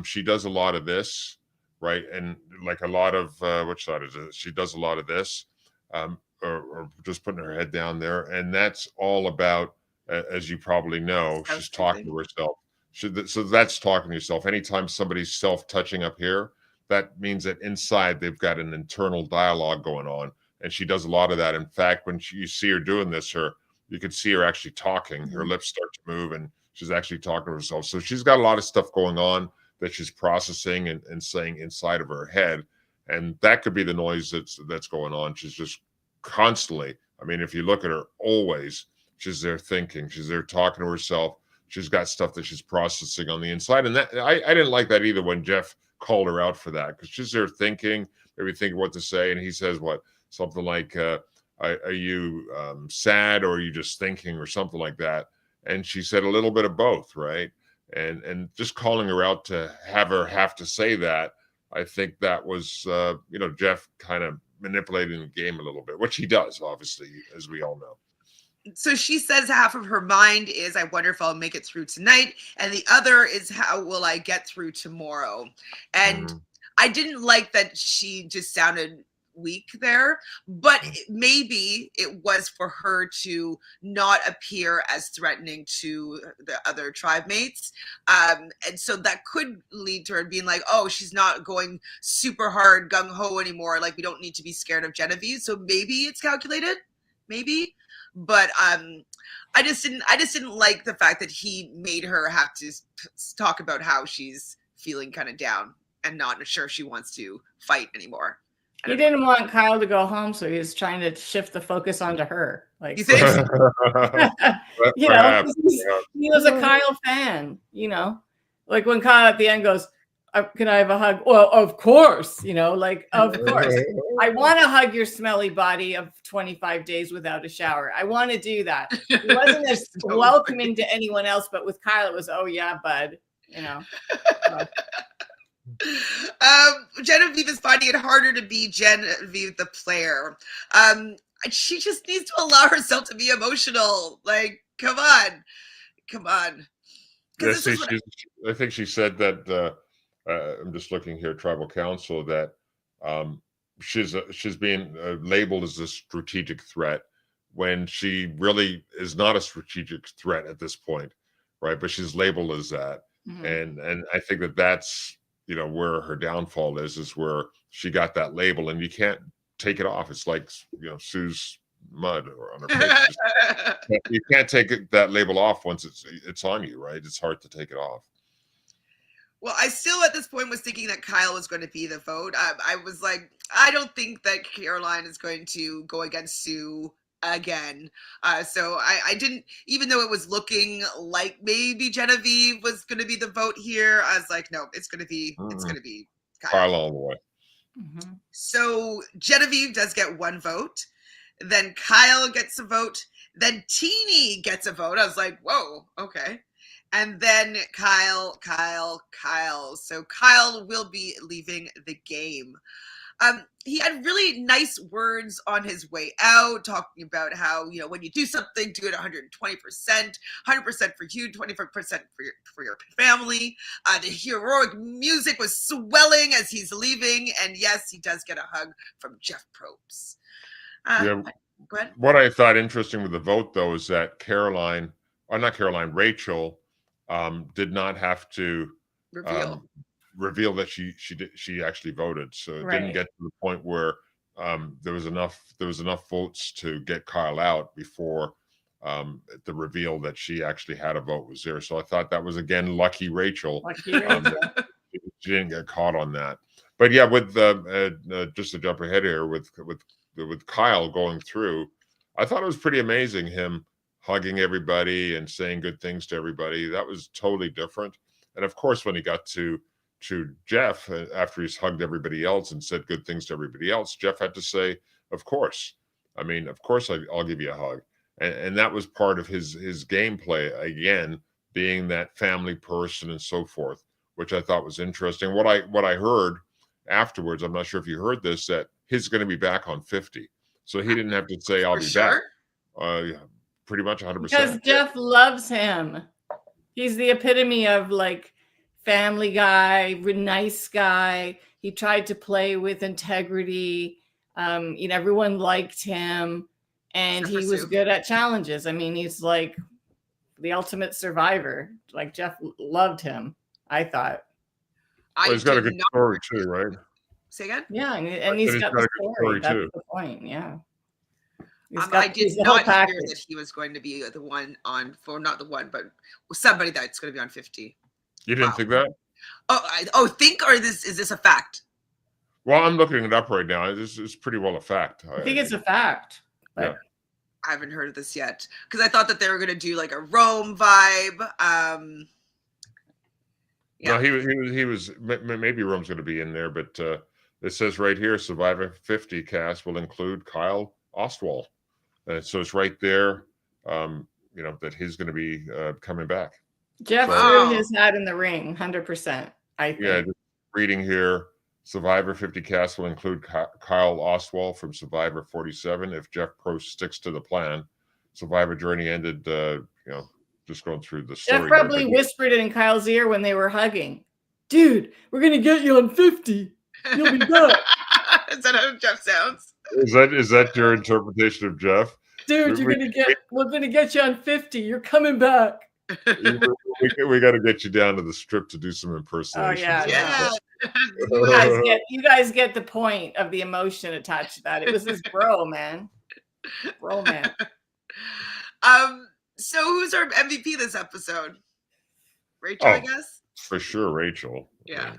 she does a lot of this, right? And like a lot of which side is it? She does a lot of this, or just putting her head down there, and that's all about, as you probably know, she's talking to herself. So that's talking to yourself. Anytime somebody's self-touching up here, that means that inside they've got an internal dialogue going on, and she does a lot of that. In fact, when you see her doing this, you can see her actually talking. Her lips start to move, and she's actually talking to herself. So she's got a lot of stuff going on that she's processing and saying inside of her head, and that could be the noise that's going on. She's just constantly. I mean, if you look at her, always she's there thinking. She's there talking to herself. She's got stuff that she's processing on the inside, and that I didn't like that either when Jeff called her out for that, because she's there thinking, maybe thinking what to say, and he says something like, are you sad, or are you just thinking, or something like that? And she said a little bit of both, right? And just calling her out to have to say that, I think that was Jeff kind of manipulating the game a little bit, which he does, obviously, as we all know. So she says half of her mind is, I wonder if I'll make it through tonight, and the other is, how will I get through tomorrow? And I didn't like that she just sounded weak there, but maybe it was for her to not appear as threatening to the other tribe mates, and so that could lead to her being like, oh, she's not going super hard gung-ho anymore, like we don't need to be scared of Genevieve. So maybe it's calculated, maybe. But I just didn't like the fact that he made her have to talk about how she's feeling kind of down and not sure she wants to fight anymore. He didn't want Kyle to go home, so he was trying to shift the focus onto her. Like, you think? He was a Kyle fan, like when Kyle at the end goes, can I have a hug? Well, of course, like, of course. I want to hug your smelly body of 25 days without a shower. I want to do that. He wasn't as welcoming to anyone else, but with Kyle, it was, oh yeah, bud, Genevieve is finding it harder to be Genevieve the player. She just needs to allow herself to be emotional. Like, come on. Yeah, I think she said that. I'm just looking here, Tribal Council, that she's being labeled as a strategic threat when she really is not a strategic threat at this point, right? But she's labeled as that, and I think that's where her downfall is where she got that label, and you can't take it off. It's like Sue's mud or on her face. You can't take that label off once it's on you, right? It's hard to take it off. Well, I still at this point was thinking that Kyle was going to be the vote. I was like, I don't think that Caroline is going to go against Sue again. So I didn't, even though it was looking like maybe Genevieve was going to be the vote here, I was like, no, it's going to be Kyle all the way. So Genevieve does get one vote. Then Kyle gets a vote. Then Teeny gets a vote. I was like, whoa, okay. And then Kyle. So Kyle will be leaving the game. He had really nice words on his way out, talking about how, when you do something, do it 120%, 100% for you, 25% for your family. The heroic music was swelling as he's leaving. And yes, he does get a hug from Jeff Probst. Go ahead. What I thought interesting with the vote, though, is that Rachel did not have to reveal that she actually voted, so it didn't get to the point where there was enough votes to get Kyle out before the reveal that she actually had a vote was there. So I thought that was, again, lucky Rachel. She didn't get caught on that. But yeah, with just to jump ahead here with Kyle going through, I thought it was pretty amazing, him hugging everybody and saying good things to everybody. That was totally different. And of course, when he got to to Jeff after he's hugged everybody else and said good things to everybody else. Jeff had to say, "Of course, I mean, of course, I'll give you a hug," and that was part of his gameplay again, being that family person and so forth, which I thought was interesting. What I heard afterwards, I'm not sure if you heard this, that he's going to be back on 50, so he didn't have to say I'll be back. Pretty much 100%. Because Jeff loves him. He's the epitome of like family guy, nice guy. He tried to play with integrity. Everyone liked him, and he was good at challenges. I mean, he's like the ultimate survivor. Like Jeff loved him, I thought. Well, he's got a good story too, right? Say again? Yeah, and he's got the story. That's too. the point. Yeah. I did not hear that he was going to be the one on, for not the one, but somebody that's going to be on 50. You didn't think that? Or is this a fact? Well, I'm looking it up right now. This is pretty well a fact. I think it's a fact. But yeah. I haven't heard of this yet because I thought that they were going to do like a Rome vibe. No, he was maybe Rome's going to be in there, but it says right here, Survivor 50 cast will include Kyle Ostwald. So it's right there, that he's going to be coming back. Jeff threw his hat in the ring, 100%. I think. Yeah, just reading here, Survivor 50 cast will include Kyle Ostwald from Survivor 47. If Jeff Probst sticks to the plan, Survivor journey ended. Just going through the story. Jeff probably whispered it in Kyle's ear when they were hugging. Dude, we're gonna get you on 50. You'll be back. Is that how Jeff sounds? Is that your interpretation of Jeff? Dude, we're gonna get you on 50. You're coming back. We got to get you down to the strip to do some impersonations. Oh yeah. You guys get the point of the emotion attached to that. It was his bro, man. Bro, man. So who's our MVP this episode? Rachel, I guess. For sure, Rachel. Yeah.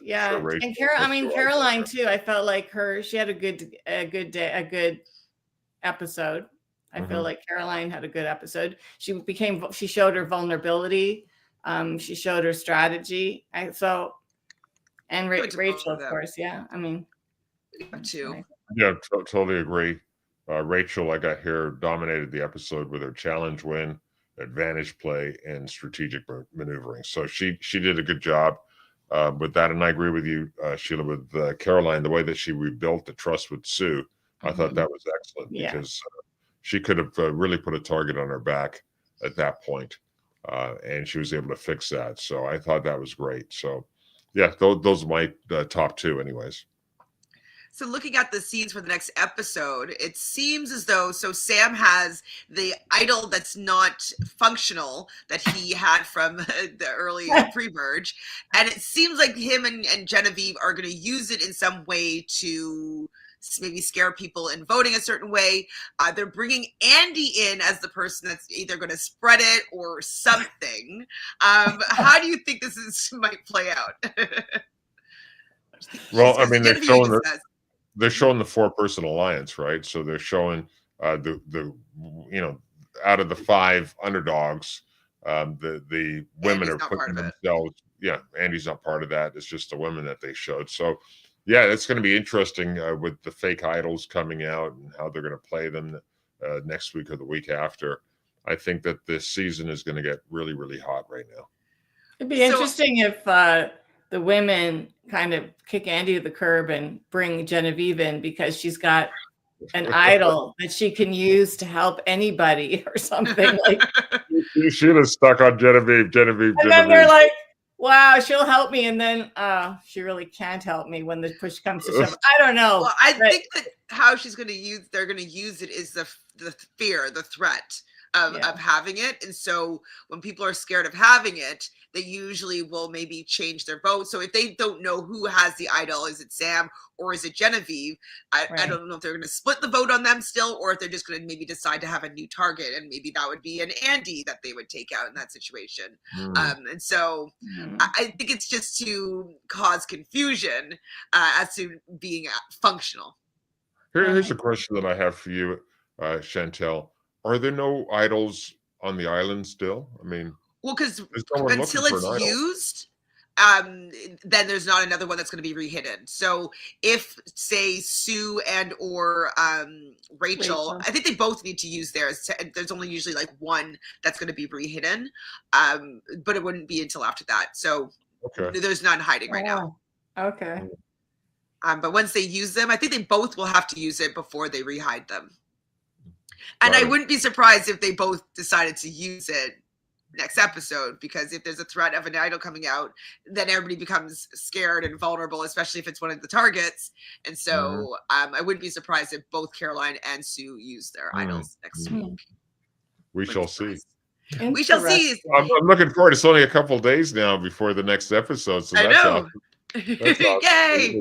Yeah. Sure, and Caroline too. I felt like she had a good episode. I feel like Caroline had a good episode. She showed her vulnerability. She showed her strategy. Rachel, of course. Yeah. I mean, too. Yeah, totally agree. Rachel, I got here, dominated the episode with her challenge win, advantage play, and strategic maneuvering. So she did a good job with that. And I agree with you, Sheila, with Caroline, the way that she rebuilt the trust with Sue. I thought that was excellent because she could have really put a target on her back at that point, and she was able to fix that. So I thought that was great. So, yeah, those are my top two anyways. So looking at the scenes for the next episode, it seems as though, Sam has the idol that's not functional that he had from the early pre-merge. And it seems like him and Genevieve are going to use it in some way to maybe scare people in voting a certain way. They're bringing Andy in as the person that's either going to spread it or something. How do you think this might play out? Well, I mean, they're showing the 4-person alliance, right? So they're showing the out of the 5 underdogs, the women are putting themselves. Yeah, Andy's not part of that. It's just the women that they showed. So yeah, it's going to be interesting with the fake idols coming out and how they're going to play them next week or the week after. I think that this season is going to get really, really hot right now. It'd be interesting if the women kind of kick Andy to the curb and bring Genevieve in because she's got an idol that she can use to help anybody or something. Like Sheila's stuck on Genevieve. And then they're like, wow, she'll help me. And then she really can't help me when the push comes to shove. I don't know. Well, I think that how they're going to use it is the fear, the threat of having it. And so when people are scared of having it, they usually will maybe change their vote. So if they don't know who has the idol, is it Sam or is it Genevieve? I don't know if they're going to split the vote on them still, or if they're just going to maybe decide to have a new target, and maybe that would be an Andy that they would take out in that situation. And so I think it's just to cause confusion as to being functional. Here's a question that I have for you, Chantele. Are there no idols on the island still? I mean, well, because until it's used, then there's not another one that's going to be rehidden. So if, say, Sue and or Rachel, I think they both need to use theirs. There's only usually like one that's going to be rehidden, but it wouldn't be until after that. So there's none hiding right now. Okay. But once they use them, I think they both will have to use it before they rehide them. And I wouldn't be surprised if they both decided to use it next episode, because if there's a threat of an idol coming out, then everybody becomes scared and vulnerable, especially if it's one of the targets. And so I wouldn't be surprised if both Caroline and Sue use their idols next week. We shall see. We shall see. I'm looking forward. It's only a couple of days now before the next episode, so that's awesome. That's awesome. Yay!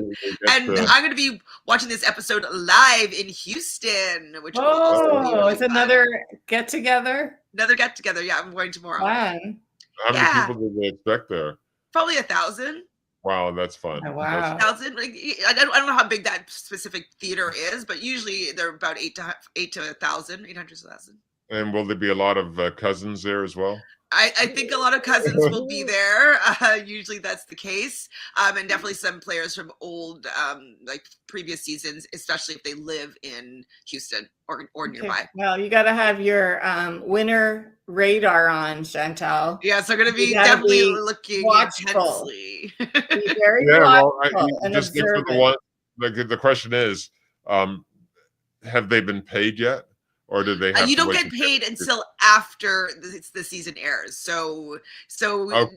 And I'm going to be watching this episode live in Houston, which it's another get together. Another get together. Yeah, I'm going tomorrow. Fun. How many people did they expect there? Probably 1,000. Wow, that's fun. Oh, wow. 1,000. Like, I don't know how big that specific theater is, but usually they're about 800 to 1,000. And will there be a lot of cousins there as well? I think a lot of cousins will be there. Usually that's the case. And definitely some players from old, like previous seasons, especially if they live in Houston or nearby. Well, you got to have your winner radar on, Chantele. Yeah, so going to be definitely looking intensely. Be very watchful and just for the one. The question is, have they been paid yet? Or did they have you don't get paid until after the season airs. So okay.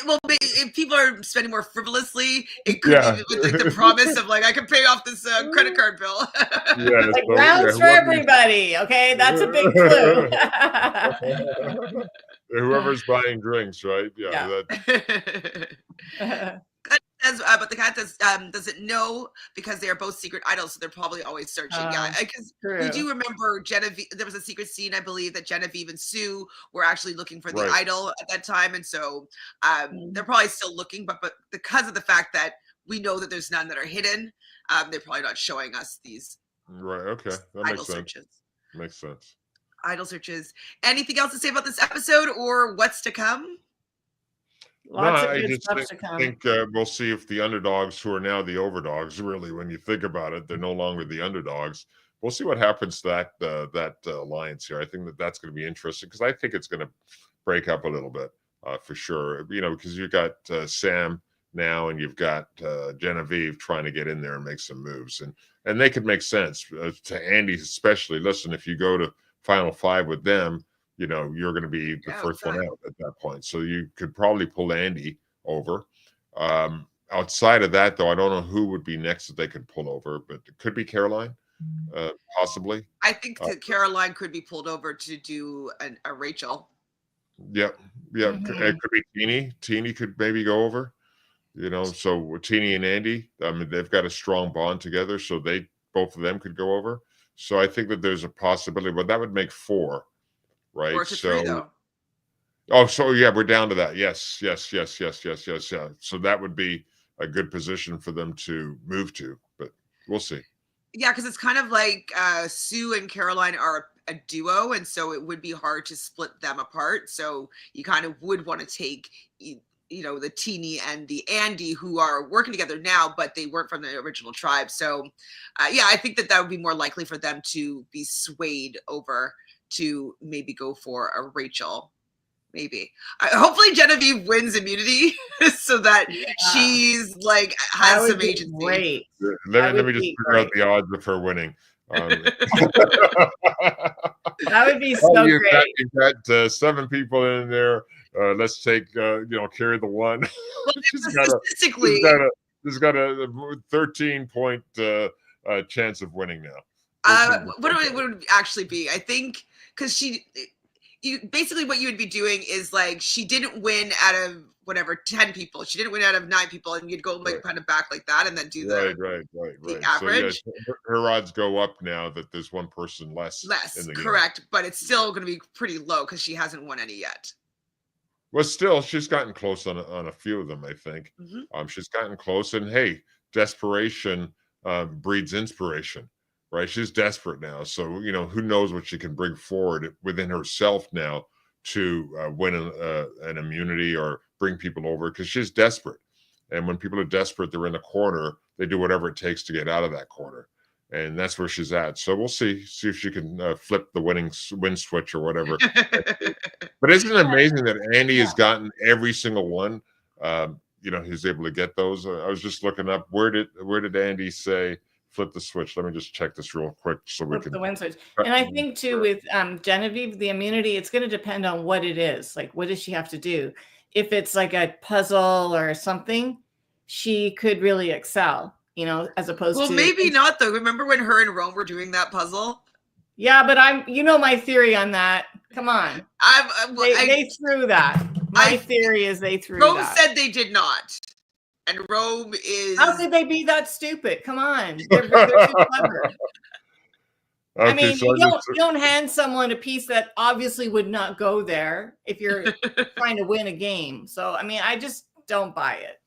Well, if people are spending more frivolously, it could be with like the promise of like I can pay off this credit card bill. Like rounds for everybody. Okay, that's a big clue. Whoever's buying drinks, right? But the cat doesn't know, because they are both secret idols, so they're probably always searching. Because we do remember Genevieve. There was a secret scene, I believe, that Genevieve and Sue were actually looking for the idol at that time, and so they're probably still looking. But because of the fact that we know that there's none that are hidden, they're probably not showing us these. Right. Okay. That idol makes sense. Searches. Makes sense. Idol searches. Anything else to say about this episode or what's to come? I just think we'll see if the underdogs, who are now the overdogs, really, when you think about it, they're no longer the underdogs. We'll see what happens to that alliance here. I think that's going to be interesting, because I think it's going to break up a little bit for sure. Because you've got Sam now, and you've got Genevieve trying to get in there and make some moves, and they could make sense to Andy especially. Listen, if you go to Final Five with them, you're going to be the first one out at that point. So you could probably pull Andy over. Outside of that, though, I don't know who would be next that they could pull over, but it could be Caroline, possibly. I think that Caroline could be pulled over to do a Rachel. Yep. It could be Teeny. Teeny could maybe go over. So Teeny and Andy, they've got a strong bond together, so both of them could go over. So I think that there's a possibility, but that would make 4. Right. 4 to 3, though. We're down to that. Yes. Yeah. So that would be a good position for them to move to, but we'll see. Yeah, because it's kind of like Sue and Caroline are a duo, and so it would be hard to split them apart. So you kind of would want to take, the Teeny and the Andy, who are working together now, but they weren't from the original tribe. So, I think that would be more likely for them to be swayed over to maybe go for a Rachel. Maybe. Hopefully Genevieve wins immunity so that she's like has some agency. Great. Let me just figure out the odds of her winning. That would be so great. You've got 7 people in there. Let's take carry the one. Well, she's got a 13-point chance of winning now. What would it actually be? I think because basically what you would be doing is like she didn't win out of 10 people. She didn't win out of 9 people, and you'd go like kind of back like that, and then do the average. So, her odds go up now that there's one person less. In the correct, game. But it's still going to be pretty low because she hasn't won any yet. Well, still, she's gotten close on a few of them, I think. She's gotten close, and hey, desperation breeds inspiration. Right, she's desperate now, so who knows what she can bring forward within herself now to win an immunity or bring people over because she's desperate. And when people are desperate, they're in a corner. They do whatever it takes to get out of that corner. And that's where she's at. So we'll see if she can flip the win switch or whatever. But isn't it amazing that Andy has gotten every single one? He's able to get those. I was just looking up where did Andy say flip the switch? Let me just check this real quick so we can the win switch. And I think too with Genevieve, the immunity, it's going to depend on what it is. Like, what does she have to do? If it's like a puzzle or something, she could really excel. As opposed to. Well, maybe not though. Remember when her and Rome were doing that puzzle? Yeah, but my theory on that. Come on. They threw that. My theory is they threw Rome that. said they did not. And Rome is. How could they be that stupid? Come on. They're too clever. Okay, I mean, you don't hand someone a piece that obviously would not go there if you're trying to win a game. So, I mean, I just don't buy it.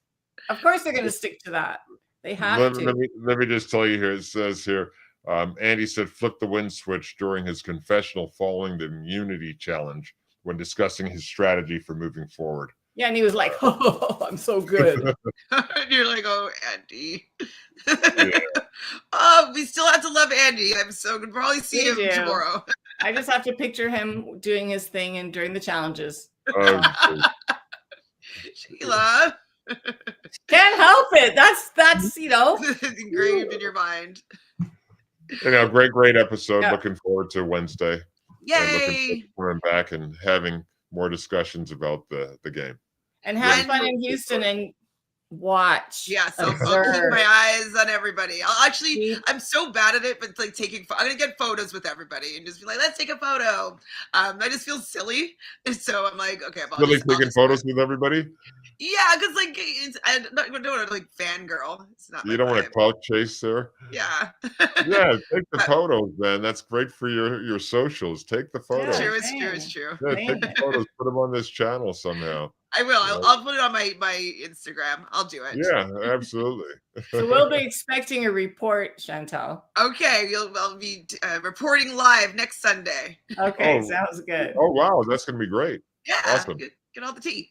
Of course, they're going to stick to that. They have to. Let me just tell you here. It says here, Andy said flip the win switch during his confessional following the immunity challenge when discussing his strategy for moving forward. Yeah, and he was like, "Oh, I'm so good." And you're like, "Oh, Andy." Yeah. Oh, we still have to love Andy. I'm so good. Probably see him tomorrow. I just have to picture him doing his thing and during the challenges. Sheila. Can't help it. That's engraved in your mind. Great episode. Yeah. Looking forward to Wednesday. Yay! Coming back and having more discussions about the game. And have fun in Houston and watch. Yes, I'll keep my eyes on everybody. I'm so bad at it, but like I'm gonna get photos with everybody and just be like, let's take a photo. I just feel silly, and so I'm like, okay, I'm taking photos with everybody. Yeah, because I don't want to fangirl. It's not. You don't want to clout chase there. Yeah. Yeah, take the photos, man. That's great for your socials. Take the photos. It's true. Yeah, take the photos. Put them on this channel somehow. I will. I'll put it on my Instagram. I'll do it. Yeah, absolutely. So we'll be expecting a report, Chantele. Okay, I'll be reporting live next Sunday. Okay, sounds good. Oh wow, that's gonna be great. Yeah, awesome. Get all the tea.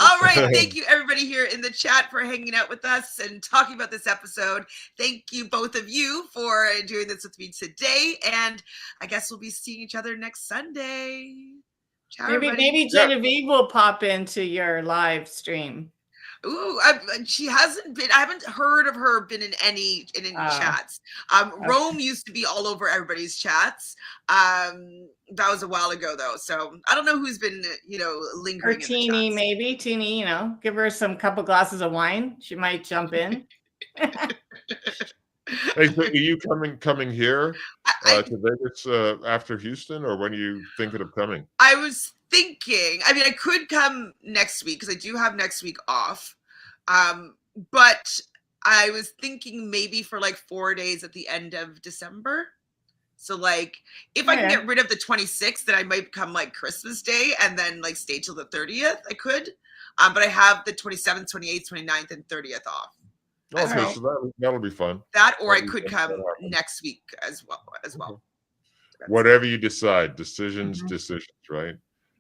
All right, thank you everybody here in the chat for hanging out with us and talking about this episode. Thank you both of you for doing this with me today, and I guess we'll be seeing each other next Sunday. Ciao, maybe Genevieve will pop into your live stream. Ooh, she hasn't been. I haven't heard of her been in any chats. Rome used to be all over everybody's chats. That was a while ago though, so I don't know who's been lingering. Or Teeny, maybe Teeny. Give her some couple glasses of wine. She might jump in. Hey, so are you coming here to Vegas after Houston, or when are you thinking of coming? I was thinking. I mean, I could come next week because I do have next week off. But I was thinking maybe for 4 days at the end of December. So if I can get rid of the 26th, then I might come Christmas Day and then stay till the 30th. I could. But I have the 27th, 28th, 29th, and 30th off. Okay, so that'll be fun. I could come next week as well. Okay. Whatever you decide, decisions, right?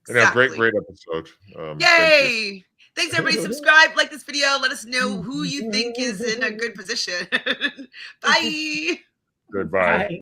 Exactly. Great episode. Yay! Thanks everybody. Subscribe, like this video. Let us know who you think is in a good position. Bye. Goodbye. Bye.